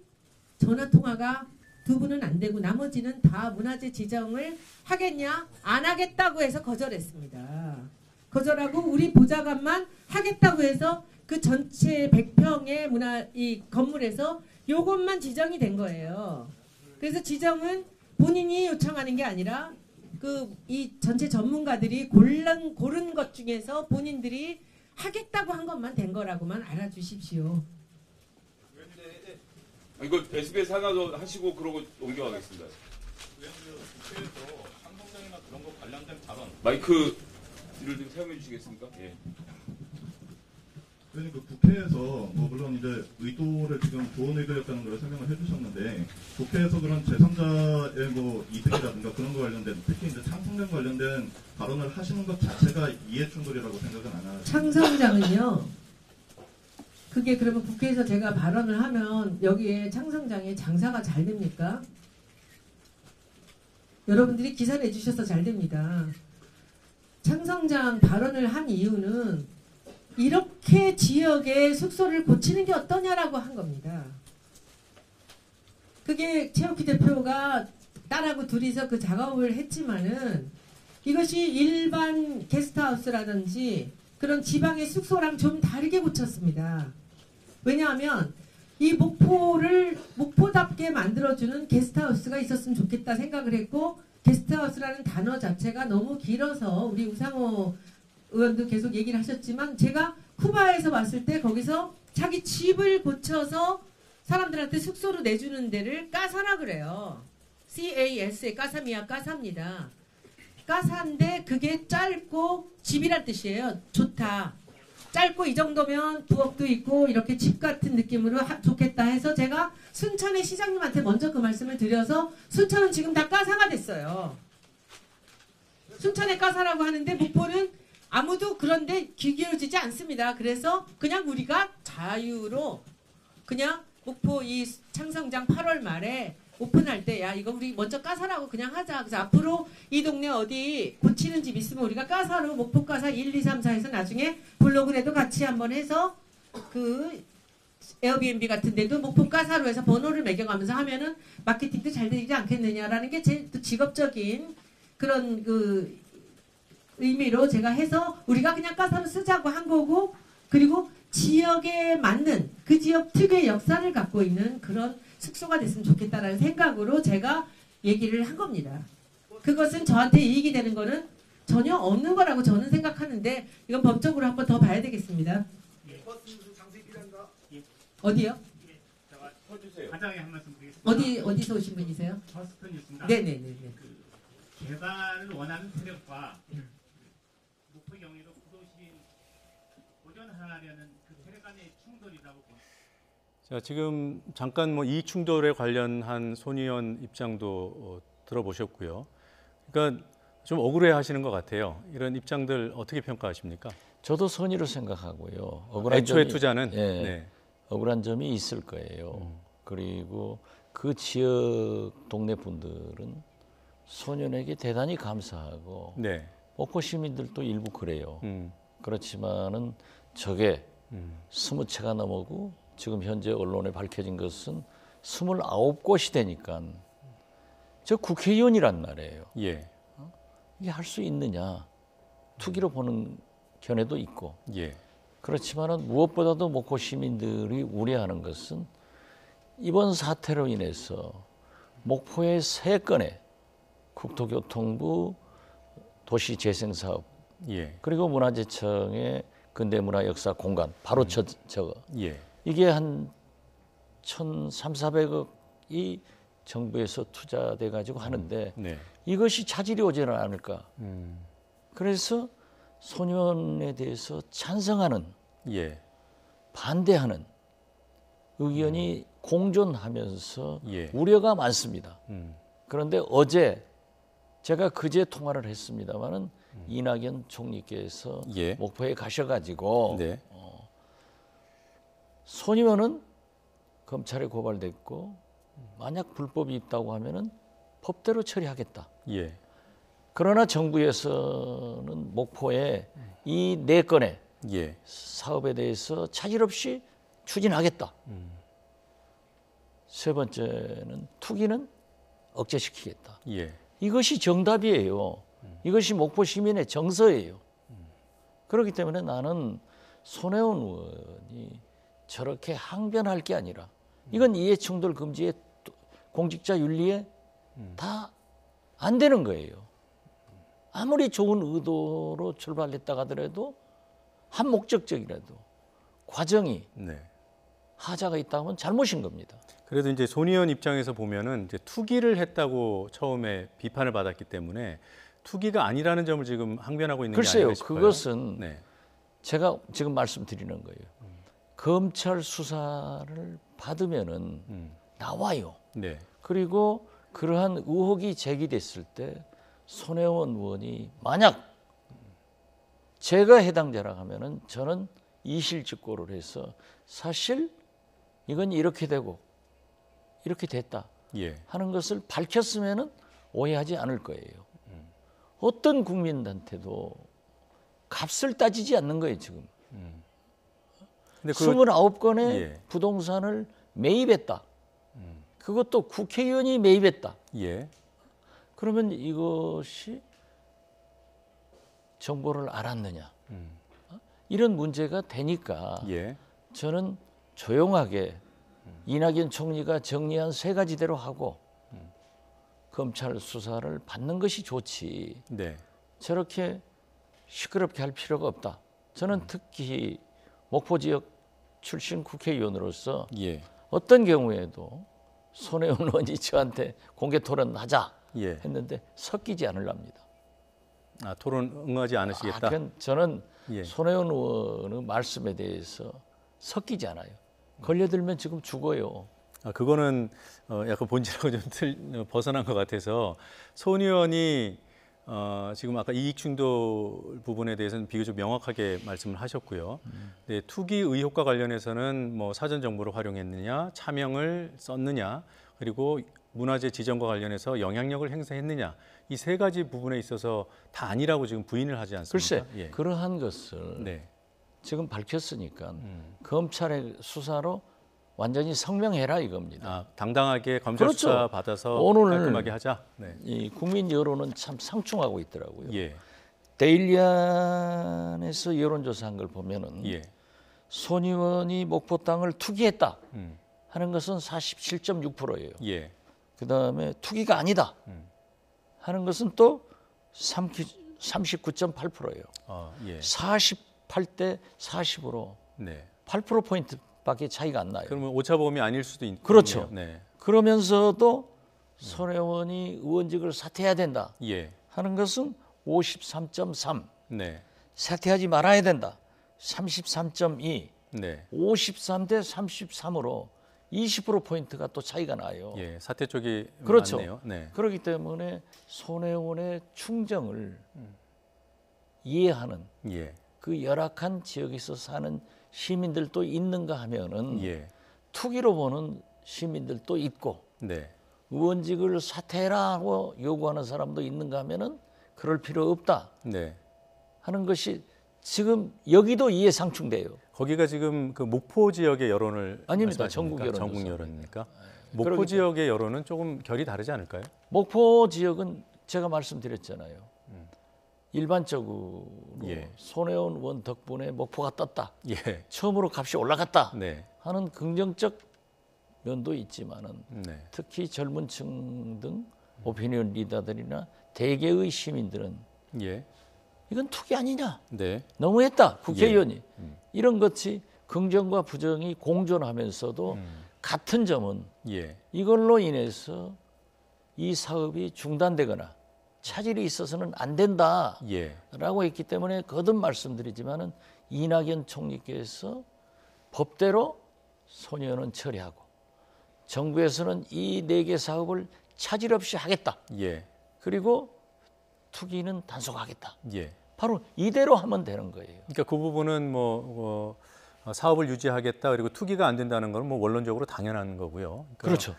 전화통화가 2분은 안 되고 나머지는 다 문화재 지정을 하겠냐? 안 하겠다고 해서 거절했습니다. 거절하고 우리 보좌관만 하겠다고 해서 그 전체 100평의 이 건물에서 요것만 지정이 된 거예요. 그래서 지정은 본인이 요청하는 게 아니라 이 전체 전문가들이 고른 것 중에서 본인들이 하겠다고 한 것만 된 거라고만 알아주십시오. 이거 SBS 하나도 하시고 그러고 옮겨가겠습니다. 국회에서 상봉장이나 그런 거 관련된 발언. 마이크를 좀 사용해 주시겠습니까? 예. 그러니까 국회에서 뭐 물론 이제 의도를 지금 좋은 의도였다는 걸 설명을 해주셨는데 국회에서 그런 제3자의 뭐 이득이라든가 그런 거 관련된 특히 이제 창성장 관련된 발언을 하시는 것 자체가 이해 충돌이라고 생각은 안 하세요? 창성장은요. 그게 그러면 국회에서 제가 발언을 하면 여기에 창성장에 장사가 잘 됩니까? 여러분들이 기사 내주셔서 잘 됩니다. 창성장 발언을 한 이유는 이렇게 지역의 숙소를 고치는 게 어떠냐라고 한 겁니다. 그게 최옥희 대표가 딸하고 둘이서 그 작업을 했지만은 이것이 일반 게스트하우스라든지 그런 지방의 숙소랑 좀 다르게 고쳤습니다. 왜냐하면 이 목포답게 만들어주는 게스트하우스가 있었으면 좋겠다 생각을 했고 게스트하우스라는 단어 자체가 너무 길어서 우리 우상호 의원도 계속 얘기를 하셨지만 제가 쿠바에서 왔을 때 거기서 자기 집을 고쳐서 사람들한테 숙소로 내주는 데를 까사라 그래요. CAS의 까사미야 까사입니다. 까사인데 그게 짧고 집이란 뜻이에요. 좋다. 짧고 이 정도면 부엌도 있고 이렇게 집 같은 느낌으로 좋겠다 해서 제가 순천의 시장님한테 먼저 그 말씀을 드려서 순천은 지금 다 까사가 됐어요. 순천의 까사라고 하는데 목포는 아무도 그런데 귀 기울이지 않습니다. 그래서 그냥 우리가 자유로 그냥 목포 이 창성장 8월 말에 오픈할 때 야 이거 우리 먼저 까사라고 그냥 하자. 그래서 앞으로 이 동네 어디 고치는 집 있으면 우리가 까사로 목포 까사 1, 2, 3, 4 해서 나중에 블로그에도 같이 한번 해서 그 에어비앤비 같은 데도 목포 까사로 해서 번호를 매겨가면서 하면은 마케팅도 잘 되지 않겠느냐라는 게 제 또 직업적인 그런 그 의미로 제가 해서 우리가 그냥 까사로 쓰자고 한 거고 그리고 지역에 맞는 그 지역 특유의 역사를 갖고 있는 그런 숙소가 됐으면 좋겠다라는 생각으로 제가 얘기를 한 겁니다. 그것은 저한테 이익이 되는 거는 전혀 없는 거라고 저는 생각하는데 이건 법적으로 한번 더 봐야 되겠습니다. 어디요? 과장에 한 말씀 드리겠습니다. 어디서 오신 분이세요? 버스턴 뉴스입니다. 네네네. 개발을 원하는 세력과 목포 경기도 구도시인 보존하려는 그 세력 간의 충돌이라고 봅니다. 자, 지금 잠깐 뭐 이 충돌에 관련한 손 의원 입장도 들어보셨고요. 그러니까 좀 억울해하시는 것 같아요. 이런 입장들 어떻게 평가하십니까? 저도 선의로 생각하고요. 애초에 투자는 예, 네. 억울한 점이 있을 거예요. 그리고 그 지역 동네 분들은 소년에게 대단히 감사하고 네. 목포 시민들도 일부 그래요. 그렇지만은 저게 20채가 넘었고 지금 현재 언론에 밝혀진 것은 29곳이 되니까 저 국회의원이란 말이에요. 예. 이게 할 수 있느냐. 투기로 보는 견해도 있고. 예. 그렇지만은 무엇보다도 목포 시민들이 우려하는 것은 이번 사태로 인해서 목포의 3건의 국토교통부 도시재생사업 예. 그리고 문화재청의 근대문화역사공간 바로 저거 예. 이게 한 1,300~400억이 정부에서 투자돼 가지고 하는데 네. 이것이 차질이 오지는 않을까. 그래서 소년에 대해서 찬성하는 예. 반대하는 의견이 공존하면서 예. 우려가 많습니다. 그런데 어제 제가 그제 통화를 했습니다마는 이낙연 총리께서 예. 목포에 가셔가지고 네. 소니원은 검찰에 고발됐고 만약 불법이 있다고 하면은 법대로 처리하겠다. 예. 그러나 정부에서는 목포에 이 4건의 예. 사업에 대해서 차질 없이 추진하겠다. 세 번째는 투기는 억제시키겠다. 예. 이것이 정답이에요. 이것이 목포 시민의 정서예요. 그렇기 때문에 나는 손혜원 의원이 저렇게 항변할 게 아니라 이건 이해충돌 금지에 공직자 윤리에 다 안 되는 거예요. 아무리 좋은 의도로 출발했다 하더라도 한 목적적이라도 과정이 네. 하자가 있다면 잘못인 겁니다. 그래도 이제 손 의원 입장에서 보면은 이제 투기를 했다고 처음에 비판을 받았기 때문에 투기가 아니라는 점을 지금 항변하고 있는 글쎄요, 게 아닌가 싶어요. 그것은 네. 제가 지금 말씀드리는 거예요. 검찰 수사를 받으면은 나와요. 네. 그리고 그러한 의혹이 제기됐을 때 손혜원 의원이 만약 제가 해당자라 하면은 저는 이실직고를 해서 사실 이건 이렇게 되고 이렇게 됐다 예. 하는 것을 밝혔으면은 오해하지 않을 거예요. 어떤 국민한테도 값을 따지지 않는 거예요 지금. 근데 29건의 예. 부동산을 매입했다. 그것도 국회의원이 매입했다. 예. 그러면 이것이 정보를 알았느냐. 이런 문제가 되니까 예. 저는 조용하게 이낙연 총리가 정리한 3가지대로 하고 검찰 수사를 받는 것이 좋지. 네. 저렇게 시끄럽게 할 필요가 없다. 저는 특히 목포 지역 출신 국회의원으로서 예. 어떤 경우에도 손혜원 의원이 저한테 공개 토론하자 예. 했는데 섞이지 않으랍니다. 아, 토론 응하지 않으시겠다. 저는 예. 손혜원 의원의 말씀에 대해서 섞이지 않아요. 걸려들면 지금 죽어요. 아, 그거는 약간 본질하고 좀 벗어난 것 같아서 손 의원이 지금 아까 이익충돌 부분에 대해서는 비교적 명확하게 말씀을 하셨고요. 네, 투기 의혹과 관련해서는 뭐 사전 정보를 활용했느냐, 차명을 썼느냐, 그리고 문화재 지정과 관련해서 영향력을 행사했느냐, 이 3가지 부분에 있어서 다 아니라고 지금 부인을 하지 않습니까? 글쎄, 그러한 것을 네. 지금 밝혔으니까 검찰의 수사로 완전히 성명해라 이겁니다. 아, 당당하게 검찰 그렇죠. 수사 받아서 오늘 깔끔하게 하자. 네. 이 국민 여론은 참 상충하고 있더라고요. 예. 데일리안에서 여론조사한 걸 보면은 예. 손 의원이 목포 땅을 투기했다 하는 것은 47.6%예요. 예. 그다음에 투기가 아니다 하는 것은 또 39.8%예요. 예. 48대 40으로 네. 8%포인트밖에 차이가 안 나요. 그러면 오차범위 아닐 수도 있네요. 그렇죠. 네. 그러면서도 손 의원이 의원직을 사퇴해야 된다 예. 하는 것은 53.3. 네. 사퇴하지 말아야 된다. 33.2. 네. 53대 33으로 20%포인트가 또 차이가 나요. 예, 사퇴 쪽이 그렇죠. 많네요. 네. 그렇기 때문에 손혜원의 충정을 이해하는 예. 그 열악한 지역에서 사는 시민들도 있는가 하면은 예. 투기로 보는 시민들도 있고 네. 의원직을 사퇴하라고 요구하는 사람도 있는가 하면은 그럴 필요 없다 네. 하는 것이 지금 여기도 이해상충돼요. 거기가 지금 그 목포 지역의 여론을 아닙니다. 말씀하십니까? 전국 전국 여론입니까? 네. 목포 지역의 여론은 조금 결이 다르지 않을까요? 목포 지역은 제가 말씀드렸잖아요. 일반적으로 손혜원 의원 덕분에 목포가 떴다. 처음으로 값이 올라갔다. 하는 긍정적 면도 있지만은 특히 젊은 층 등 오피니언 리더들이나 대개의 시민들은 이건 투기 아니냐. 너무했다. 국회의원이. 이런 것이 긍정과 부정이 공존하면서도 같은 점은 이걸로 인해서 이 사업이 중단되거나 차질이 있어서는 안 된다라고 했기 때문에 거듭 말씀드리지만은 이낙연 총리께서 법대로 손혜원은 처리하고 정부에서는 이 4개 사업을 차질 없이 하겠다. 그리고 투기는 단속하겠다. 바로 이대로 하면 되는 거예요. 그러니까 그 부분은 뭐 사업을 유지하겠다 그리고 투기가 안 된다는 건 뭐 원론적으로 당연한 거고요. 그러니까 그렇죠.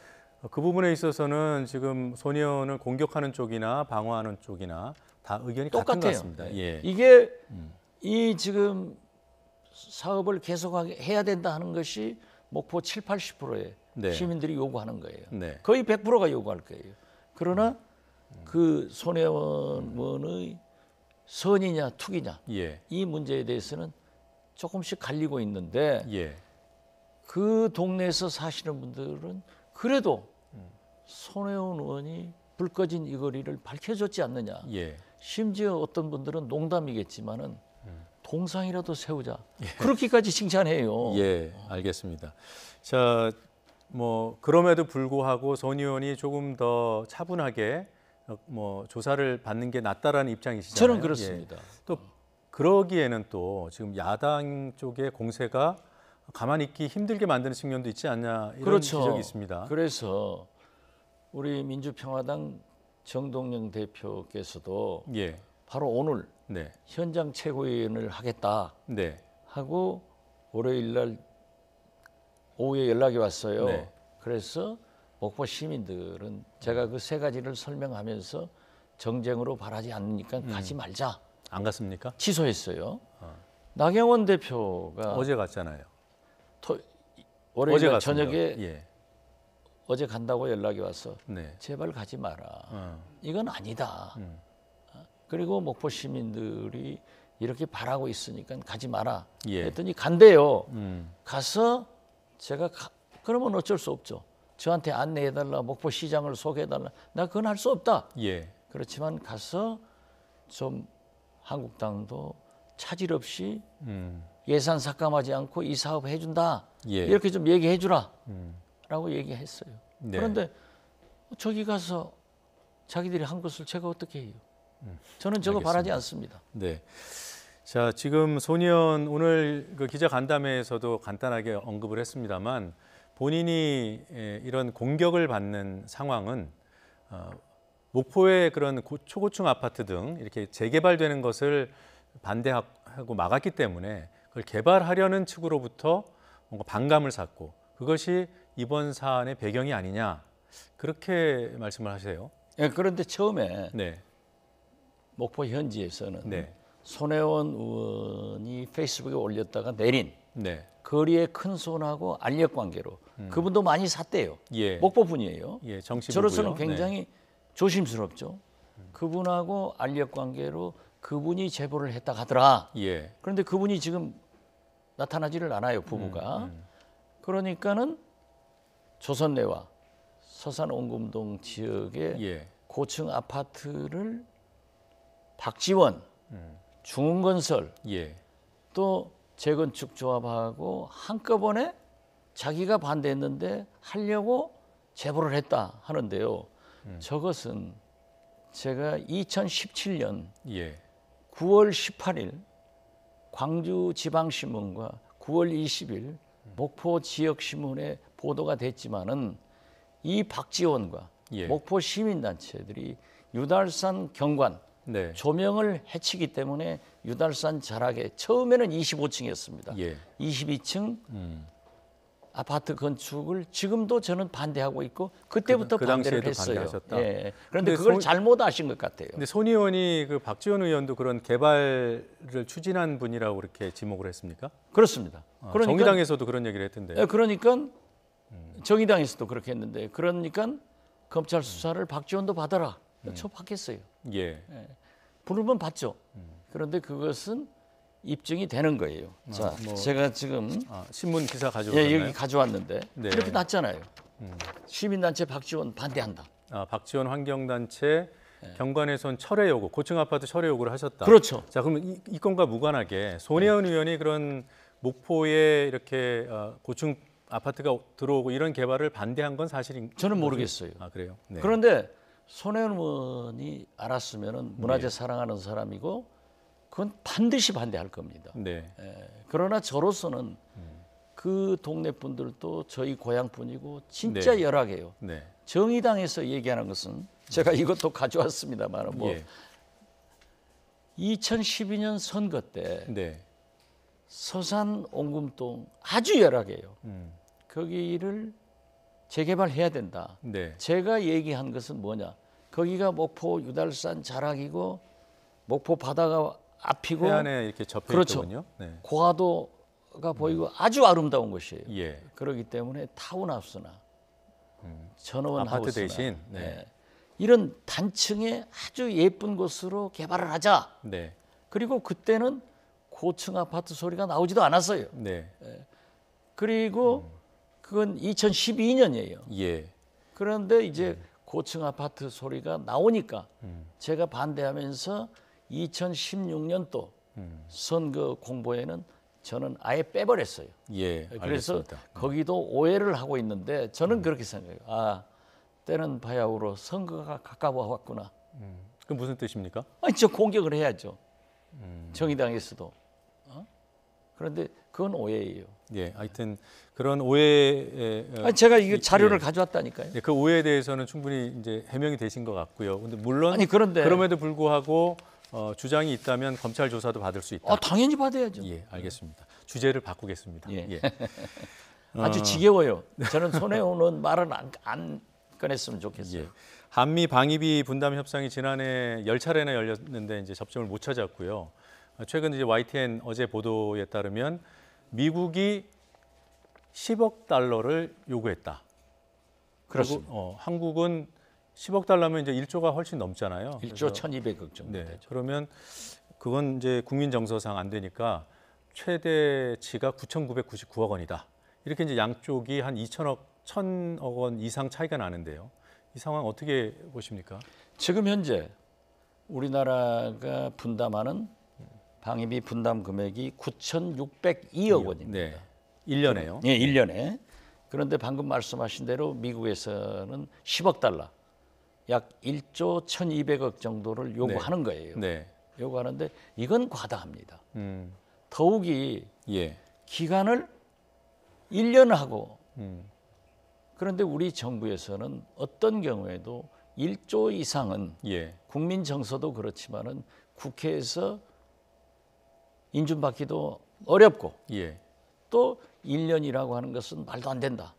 그 부분에 있어서는 지금 손혜원을 공격하는 쪽이나 방어하는 쪽이나 다 의견이 같은 것 같습니다. 이게 이 지금 사업을 계속해야 된다 하는 것이 목포 7, 80%의 시민들이 요구하는 거예요. 거의 100%가 요구할 거예요. 그러나 그 손혜원 의원의 선이냐 투기냐 이 문제에 대해서는 조금씩 갈리고 있는데 그 동네에서 사시는 분들은 그래도 손혜원 의원이 불 꺼진 이 거리를 밝혀줬지 않느냐. 심지어 어떤 분들은 농담이겠지만은 동상이라도 세우자. 그렇게까지 칭찬해요. 알겠습니다. 자, 뭐 그럼에도 불구하고 손 의원이 조금 더 차분하게 뭐 조사를 받는 게 낫다라는 입장이시잖아요. 저는 그렇습니다. 또 그러기에는 또 지금 야당 쪽의 공세가 가만히 있기 힘들게 만드는 측면도 있지 않냐 이런 지적이 있습니다. 그래서 우리 민주평화당 정동영 대표께서도 바로 오늘 현장 최고위원을 하겠다 하고 월요일 날 오후에 연락이 왔어요. 그래서 목포 시민들은 제가 그 3가지를 설명하면서 정쟁으로 바라지 않으니까 가지 말자. 안 갔습니까? 취소했어요. 나경원 대표가 어제 갔잖아요. 월요일 저녁에 어제 간다고 연락이 와서 제발 가지 마라. 이건 아니다. 그리고 목포 시민들이 이렇게 바라고 있으니까 가지 마라. 했더니 간대요. 가서 제가 그러면 어쩔 수 없죠. 저한테 안내해달라, 목포 시장을 소개해달라. 나 그건 할 수 없다. 그렇지만 가서 좀 한국당도 차질 없이 예산 삭감하지 않고 이 사업 해준다. 이렇게 좀 얘기해 주라. 라고 얘기했어요. 그런데 저기 가서 자기들이 한 것을 제가 어떻게 해요? 저는 저거 바라지 않습니다. 자, 지금 손혜원 오늘 그 기자 간담회에서도 간단하게 언급을 했습니다만 본인이 이런 공격을 받는 상황은 목포의 그런 초고층 아파트 등 이렇게 재개발되는 것을 반대하고 막았기 때문에 그걸 개발하려는 측으로부터 뭔가 반감을 샀고 그것이 이번 사안의 배경이 아니냐 그렇게 말씀을 하세요. 그런데 처음에 목포 현지에서는 손혜원 의원이 페이스북에 올렸다가 내린 거리의 큰 손하고 알력 관계로 그분도 많이 샀대요. 목포 분이에요. 저로서는 굉장히 조심스럽죠. 그분하고 알력 관계로 그분이 제보를 했다 하더라. 그런데 그분이 지금 나타나지를 않아요, 부부가. 그러니까는 조선내와 서산 옹금동 지역의 고층 아파트를 박지원, 중흥건설, 또 재건축 조합하고 한꺼번에 자기가 반대했는데 하려고 제보를 했다 하는데요. 저것은 제가 2017년 9월 18일 광주지방신문과 9월 20일 목포 지역신문에 보도가 됐지만은 이 박지원과 목포 시민단체들이 유달산 경관 조명을 해치기 때문에 유달산 자락에 처음에는 25층이었습니다. 22층 아파트 건축을 지금도 저는 반대하고 있고 그때부터 그 반대를 당시에도 했어요. 반대하셨다. 예. 그런데 그걸 잘못 아신 것 같아요. 근데 손 의원이 그 박지원 의원도 그런 개발을 추진한 분이라고 그렇게 지목을 했습니까? 그렇습니다. 그러니까, 정의당에서도 그런 얘기를 했던데. 예, 그러니까 정의당에서도 그렇게 했는데 그러니까 검찰 수사를 박지원도 받아라. 저 받겠어요. 예. 예. 부르면 받죠. 그런데 그것은 입증이 되는 거예요. 자, 제가 지금 신문 기사 가져왔나요? 예, 여기 가져왔는데 네. 이렇게 났잖아요. 시민단체 박지원 반대한다. 박지원 환경단체 경관훼손 철회 요구, 고층 아파트 철회 요구를 하셨다. 그렇죠. 자, 그러면 이 건과 무관하게 손혜원 의원이 그런 목포에 이렇게 고층 아파트가 들어오고 이런 개발을 반대한 건 사실인? 저는 모르겠어요. 아, 그래요? 네. 그런데 손혜원 의원이 알았으면은 문화재 사랑하는 사람이고 그건 반드시 반대할 겁니다. 네. 예. 그러나 저로서는 그 동네 분들도 저희 고향 분이고 진짜 네. 열악해요. 네. 정의당에서 얘기하는 것은 제가 이것도 가져왔습니다만 뭐 예. 2012년 선거 때 네. 서산 옹금동 아주 열악해요. 거기를 재개발해야 된다. 네. 제가 얘기한 것은 뭐냐? 거기가 목포 유달산 자락이고 목포 바다가 앞이고 해안에 이렇게 접해 그렇죠. 있거든요. 네. 고화도가 보이고 아주 아름다운 곳이에요. 예. 그렇기 때문에 타운하우스나 전원 아파트 하우스나 대신 네. 이런 단층의 아주 예쁜 곳으로 개발을 하자. 네. 그리고 그때는 고층 아파트 소리가 나오지도 않았어요. 네. 그리고 그건 2012년이에요. 예. 그런데 이제 고층 아파트 소리가 나오니까 제가 반대하면서 2016년도 선거 공보에는 저는 아예 빼버렸어요. 예. 그래서 알겠습니다. 거기도 오해를 하고 있는데 저는 그렇게 생각해요. 아, 때는 바야흐로 선거가 가까워 왔구나. 그럼 무슨 뜻입니까? 아니, 저 공격을 해야죠. 정의당에서도. 그런데 그건 오해예요. 예, 하여튼 그런 오해에 아니, 제가 이 자료를 가져왔다니까요. 예, 그 오해에 대해서는 충분히 이제 해명이 되신 것 같고요. 근데 물론 아니, 그런데 그럼에도 불구하고 주장이 있다면 검찰 조사도 받을 수 있다. 당연히 받아야죠. 예, 알겠습니다. 주제를 바꾸겠습니다. 예. 아주 지겨워요. 저는 손해오는 말은 안 꺼냈으면 좋겠어요. 예. 한미 방위비 분담 협상이 지난해 10차례나 열렸는데 이제 접점을 못 찾았고요. 최근 이제 YTN 어제 보도에 따르면 미국이 10억 달러를 요구했다. 그렇습니다. 한국은 10억 달러면 이제 1조가 훨씬 넘잖아요. 1조 1,200억 정도 네, 되죠. 그러면 그건 이제 국민 정서상 안 되니까 최대치가 9,999억 원이다. 이렇게 이제 양쪽이 한 1,000억 원 이상 차이가 나는데요. 이 상황 어떻게 보십니까? 지금 현재 우리나라가 분담하는 방위비 분담 금액이 9,602억 원입니다. 네. 1년에요? 네, 1년에. 그런데 방금 말씀하신 대로 미국에서는 10억 달러, 약 1조 1,200억 정도를 요구하는 거예요. 네. 요구하는데 이건 과다합니다. 더욱이 기간을 1년 하고 그런데 우리 정부에서는 어떤 경우에도 1조 이상은 국민 정서도 그렇지만은 국회에서 인준받기도 어렵고 또 1년이라고 하는 것은 말도 안 된다.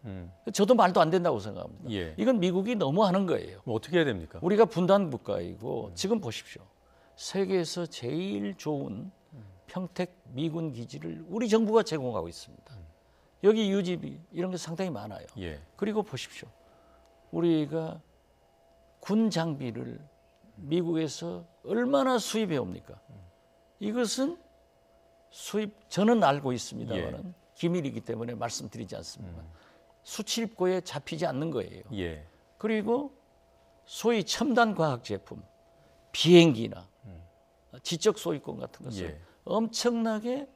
저도 말도 안 된다고 생각합니다. 이건 미국이 너무 하는 거예요. 뭐 어떻게 해야 됩니까? 우리가 분단 국가이고 지금 보십시오. 세계에서 제일 좋은 평택 미군 기지를 우리 정부가 제공하고 있습니다. 여기 유지비 이런 게 상당히 많아요. 그리고 보십시오. 우리가 군 장비를 미국에서 얼마나 수입해 옵니까? 이것은 저는 알고 있습니다만 기밀이기 때문에 말씀드리지 않습니다. 수출입고에 잡히지 않는 거예요. 그리고 소위 첨단 과학 제품, 비행기나 지적 소유권 같은 것을 엄청나게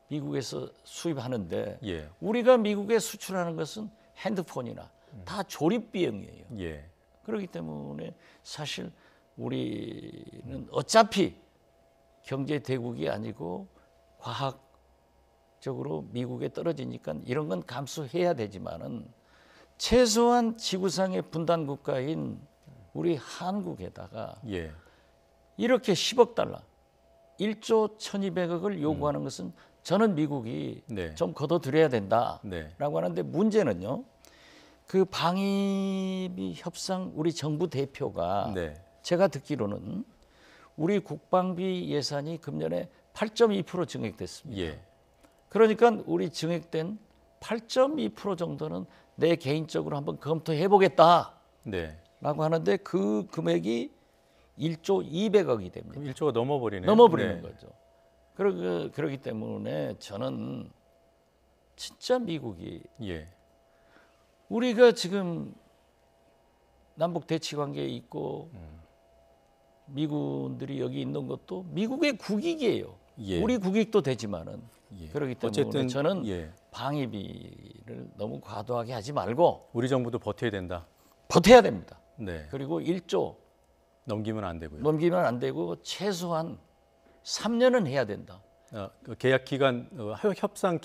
미국에서 수입하는데 우리가 미국에 수출하는 것은 핸드폰이나 다 조립 비용이에요. 그렇기 때문에 사실 우리는 어차피 경제 대국이 아니고 과학적으로 미국에 떨어지니까 이런 건 감수해야 되지만은 최소한 지구상의 분단 국가인 우리 한국에다가 이렇게 10억 달러, 1조 1,200억을 요구하는 것은 저는 미국이 네. 좀 걷어들여야 된다라고 네. 하는데 문제는요. 그 방위비 협상 우리 정부 대표가 네. 제가 듣기로는 우리 국방비 예산이 금년에 8.2% 증액됐습니다. 예. 그러니까 우리 증액된 8.2% 정도는 내 개인적으로 한번 검토해 보겠다. 네. 라고 하는데 그 금액이 1조 200억이 됩니다. 그럼 1조가 넘어버리네요. 넘어버리는 네. 거죠. 그러기 때문에 저는 진짜 미국이 예. 우리가 지금 남북 대치 관계에 있고 미군들이 여기 있는 것도 미국의 국익이에요. 예. 우리 국익도 되지만은 예. 그렇기 때문에 어쨌든 저는 예. 방위비를 너무 과도하게 하지 말고 우리 정부도 버텨야 된다. 버텨야 됩니다. 네. 그리고 1조 넘기면 안 되고요. 넘기면 안 되고 최소한 3년은 해야 된다. 그 계약 기간 협상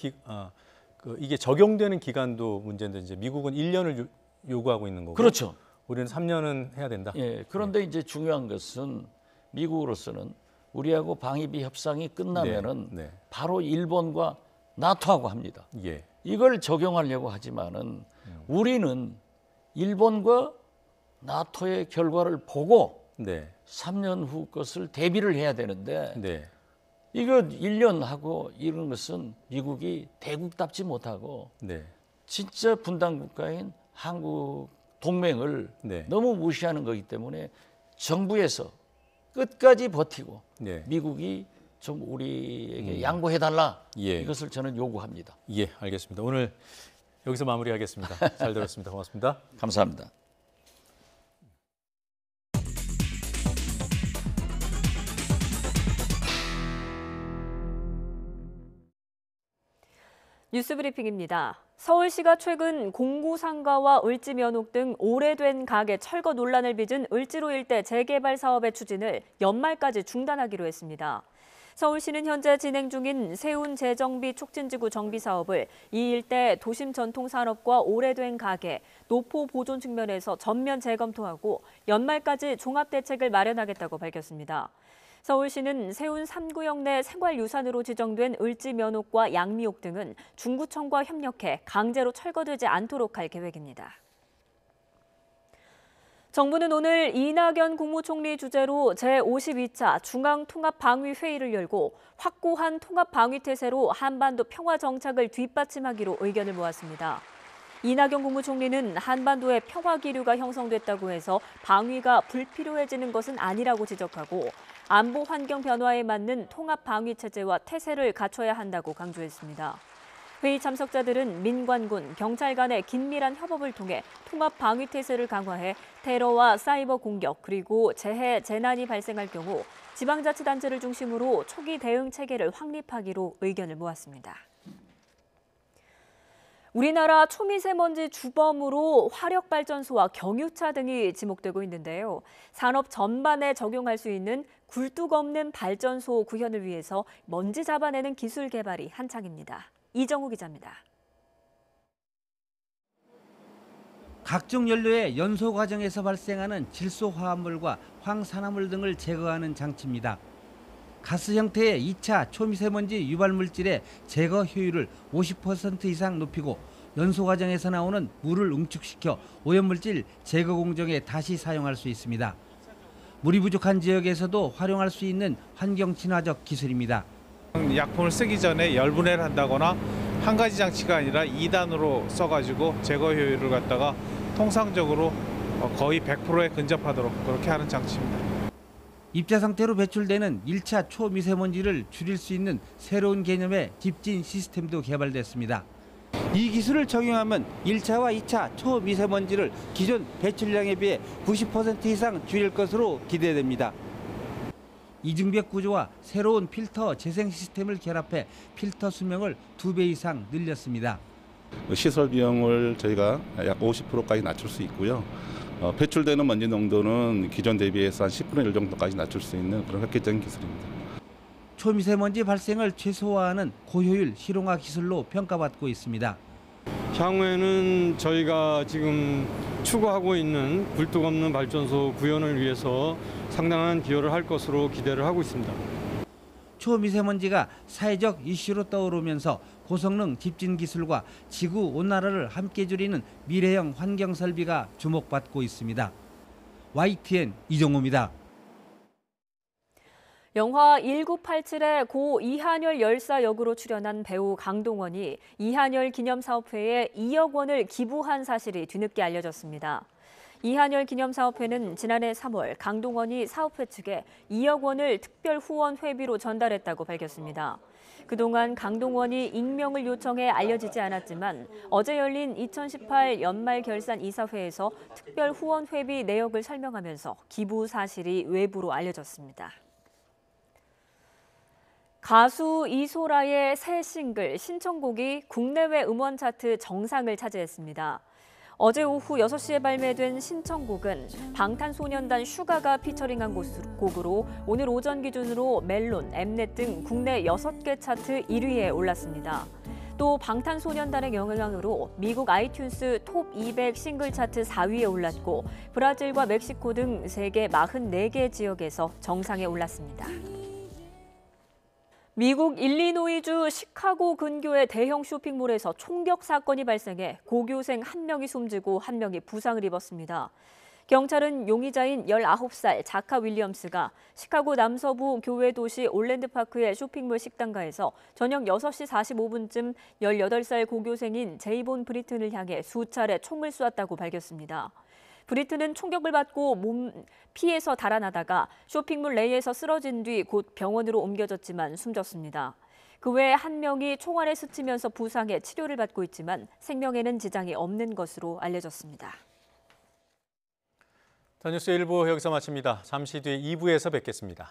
이게 적용되는 기간도 문제인데 이제 미국은 1년을 요구하고 있는 거고. 그렇죠. 우리는 3년은 해야 된다. 예. 그런데 이제 중요한 것은 미국으로서는 우리하고 방위비 협상이 끝나면은 네. 바로 일본과 나토하고 합니다. 예. 이걸 적용하려고 하지만은 우리는 일본과 나토의 결과를 보고 네. 3년 후 것을 대비를 해야 되는데 네. 이거 1년 하고 이런 것은 미국이 대국답지 못하고 네. 진짜 분단 국가인 한국 동맹을 네. 너무 무시하는 거기 때문에 정부에서 끝까지 버티고 네. 미국이 좀 우리에게 양보해달라. 예. 이것을 저는 요구합니다. 예, 알겠습니다. 오늘 여기서 마무리하겠습니다. 잘 들었습니다. 고맙습니다. 감사합니다. 뉴스브리핑입니다. 서울시가 최근 공구상가와 을지면옥 등 오래된 가게 철거 논란을 빚은 을지로 일대 재개발 사업의 추진을 연말까지 중단하기로 했습니다. 서울시는 현재 진행 중인 세운 재정비 촉진지구 정비 사업을 이 일대 도심 전통산업과 오래된 가게, 노포 보존 측면에서 전면 재검토하고 연말까지 종합대책을 마련하겠다고 밝혔습니다. 서울시는 세운 3구역 내 생활유산으로 지정된 을지면옥과 양미옥 등은 중구청과 협력해 강제로 철거되지 않도록 할 계획입니다. 정부는 오늘 이낙연 국무총리 주재로 제52차 중앙통합방위회의를 열고 확고한 통합방위태세로 한반도 평화정착을 뒷받침하기로 의견을 모았습니다. 이낙연 국무총리는 한반도에 평화기류가 형성됐다고 해서 방위가 불필요해지는 것은 아니라고 지적하고 안보 환경 변화에 맞는 통합방위체제와 태세를 갖춰야 한다고 강조했습니다. 회의 참석자들은 민관군, 경찰 간의 긴밀한 협업을 통해 통합방위태세를 강화해 테러와 사이버 공격 그리고 재해, 재난이 발생할 경우 지방자치단체를 중심으로 초기 대응 체계를 확립하기로 의견을 모았습니다. 우리나라 초미세먼지 주범으로 화력발전소와 경유차 등이 지목되고 있는데요. 산업 전반에 적용할 수 있는 굴뚝 없는 발전소 구현을 위해서 먼지 잡아내는 기술 개발이 한창입니다. 이정우 기자입니다. 각종 연료의 연소 과정에서 발생하는 질소 화합물과 황산화물 등을 제거하는 장치입니다. 가스 형태의 2차 초미세먼지 유발 물질의 제거 효율을 50% 이상 높이고 연소 과정에서 나오는 물을 응축시켜 오염물질 제거 공정에 다시 사용할 수 있습니다. 물이 부족한 지역에서도 활용할 수 있는 환경 친화적 기술입니다. 약품을 쓰기 전에 열분해를 한다거나 한 가지 장치가 아니라 2단으로 써가지고 제거 효율을 갖다가 통상적으로 거의 100%에 근접하도록 그렇게 하는 장치입니다. 입자 상태로 배출되는 1차 초미세먼지를 줄일 수 있는 새로운 개념의 집진 시스템도 개발됐습니다. 이 기술을 적용하면 1차와 2차 초미세먼지를 기존 배출량에 비해 90% 이상 줄일 것으로 기대됩니다. 이중벽 구조와 새로운 필터 재생 시스템을 결합해 필터 수명을 2배 이상 늘렸습니다. 시설 비용을 저희가 약 50%까지 낮출 수 있고요. 배출되는 먼지 농도는 기존 대비해서 한 10분의 1 정도까지 낮출 수 있는 그런 획기적인 기술입니다. 초미세먼지 발생을 최소화하는 고효율 실용화 기술로 평가받고 있습니다. 향후에는 저희가 지금 추구하고 있는 굴뚝 없는 발전소 구현을 위해서 상당한 기여를 할 것으로 기대를 하고 있습니다. 초미세먼지가 사회적 이슈로 떠오르면서 고성능 집진 기술과 지구 온난화를 함께 줄이는 미래형 환경 설비가 주목받고 있습니다. YTN 이종호입니다. 영화 1987의 고 이한열 열사 역으로 출연한 배우 강동원이 이한열 기념사업회에 2억 원을 기부한 사실이 뒤늦게 알려졌습니다. 이한열 기념사업회는 지난해 3월 강동원이 사업회 측에 2억 원을 특별 후원 회비로 전달했다고 밝혔습니다. 그동안 강동원이 익명을 요청해 알려지지 않았지만 어제 열린 2018 연말 결산 이사회에서 특별 후원 회비 내역을 설명하면서 기부 사실이 외부로 알려졌습니다. 가수 이소라의 새 싱글 신청곡이 국내외 음원 차트 정상을 차지했습니다. 어제 오후 6시에 발매된 신청곡은 방탄소년단 슈가가 피처링한 곡으로 오늘 오전 기준으로 멜론, 엠넷 등 국내 6개 차트 1위에 올랐습니다. 또 방탄소년단의 영향으로 미국 아이튠스 톱 200 싱글 차트 4위에 올랐고 브라질과 멕시코 등 세계 44개 지역에서 정상에 올랐습니다. 미국 일리노이주 시카고 근교의 대형 쇼핑몰에서 총격 사건이 발생해 고교생 1명이 숨지고 1명이 부상을 입었습니다. 경찰은 용의자인 19살 자카 윌리엄스가 시카고 남서부 교외 도시 올랜드파크의 쇼핑몰 식당가에서 저녁 6시 45분쯤 18살 고교생인 제이본 브리튼을 향해 수차례 총을 쏘았다고 밝혔습니다. 브리튼은 총격을 받고 피해서 달아나다가 쇼핑몰 내에서 쓰러진 뒤 곧 병원으로 옮겨졌지만 숨졌습니다. 그 외에 1명이 총알에 스치면서 부상해 치료를 받고 있지만 생명에는 지장이 없는 것으로 알려졌습니다. 더 뉴스 1부 여기서 마칩니다. 잠시 뒤 2부에서 뵙겠습니다.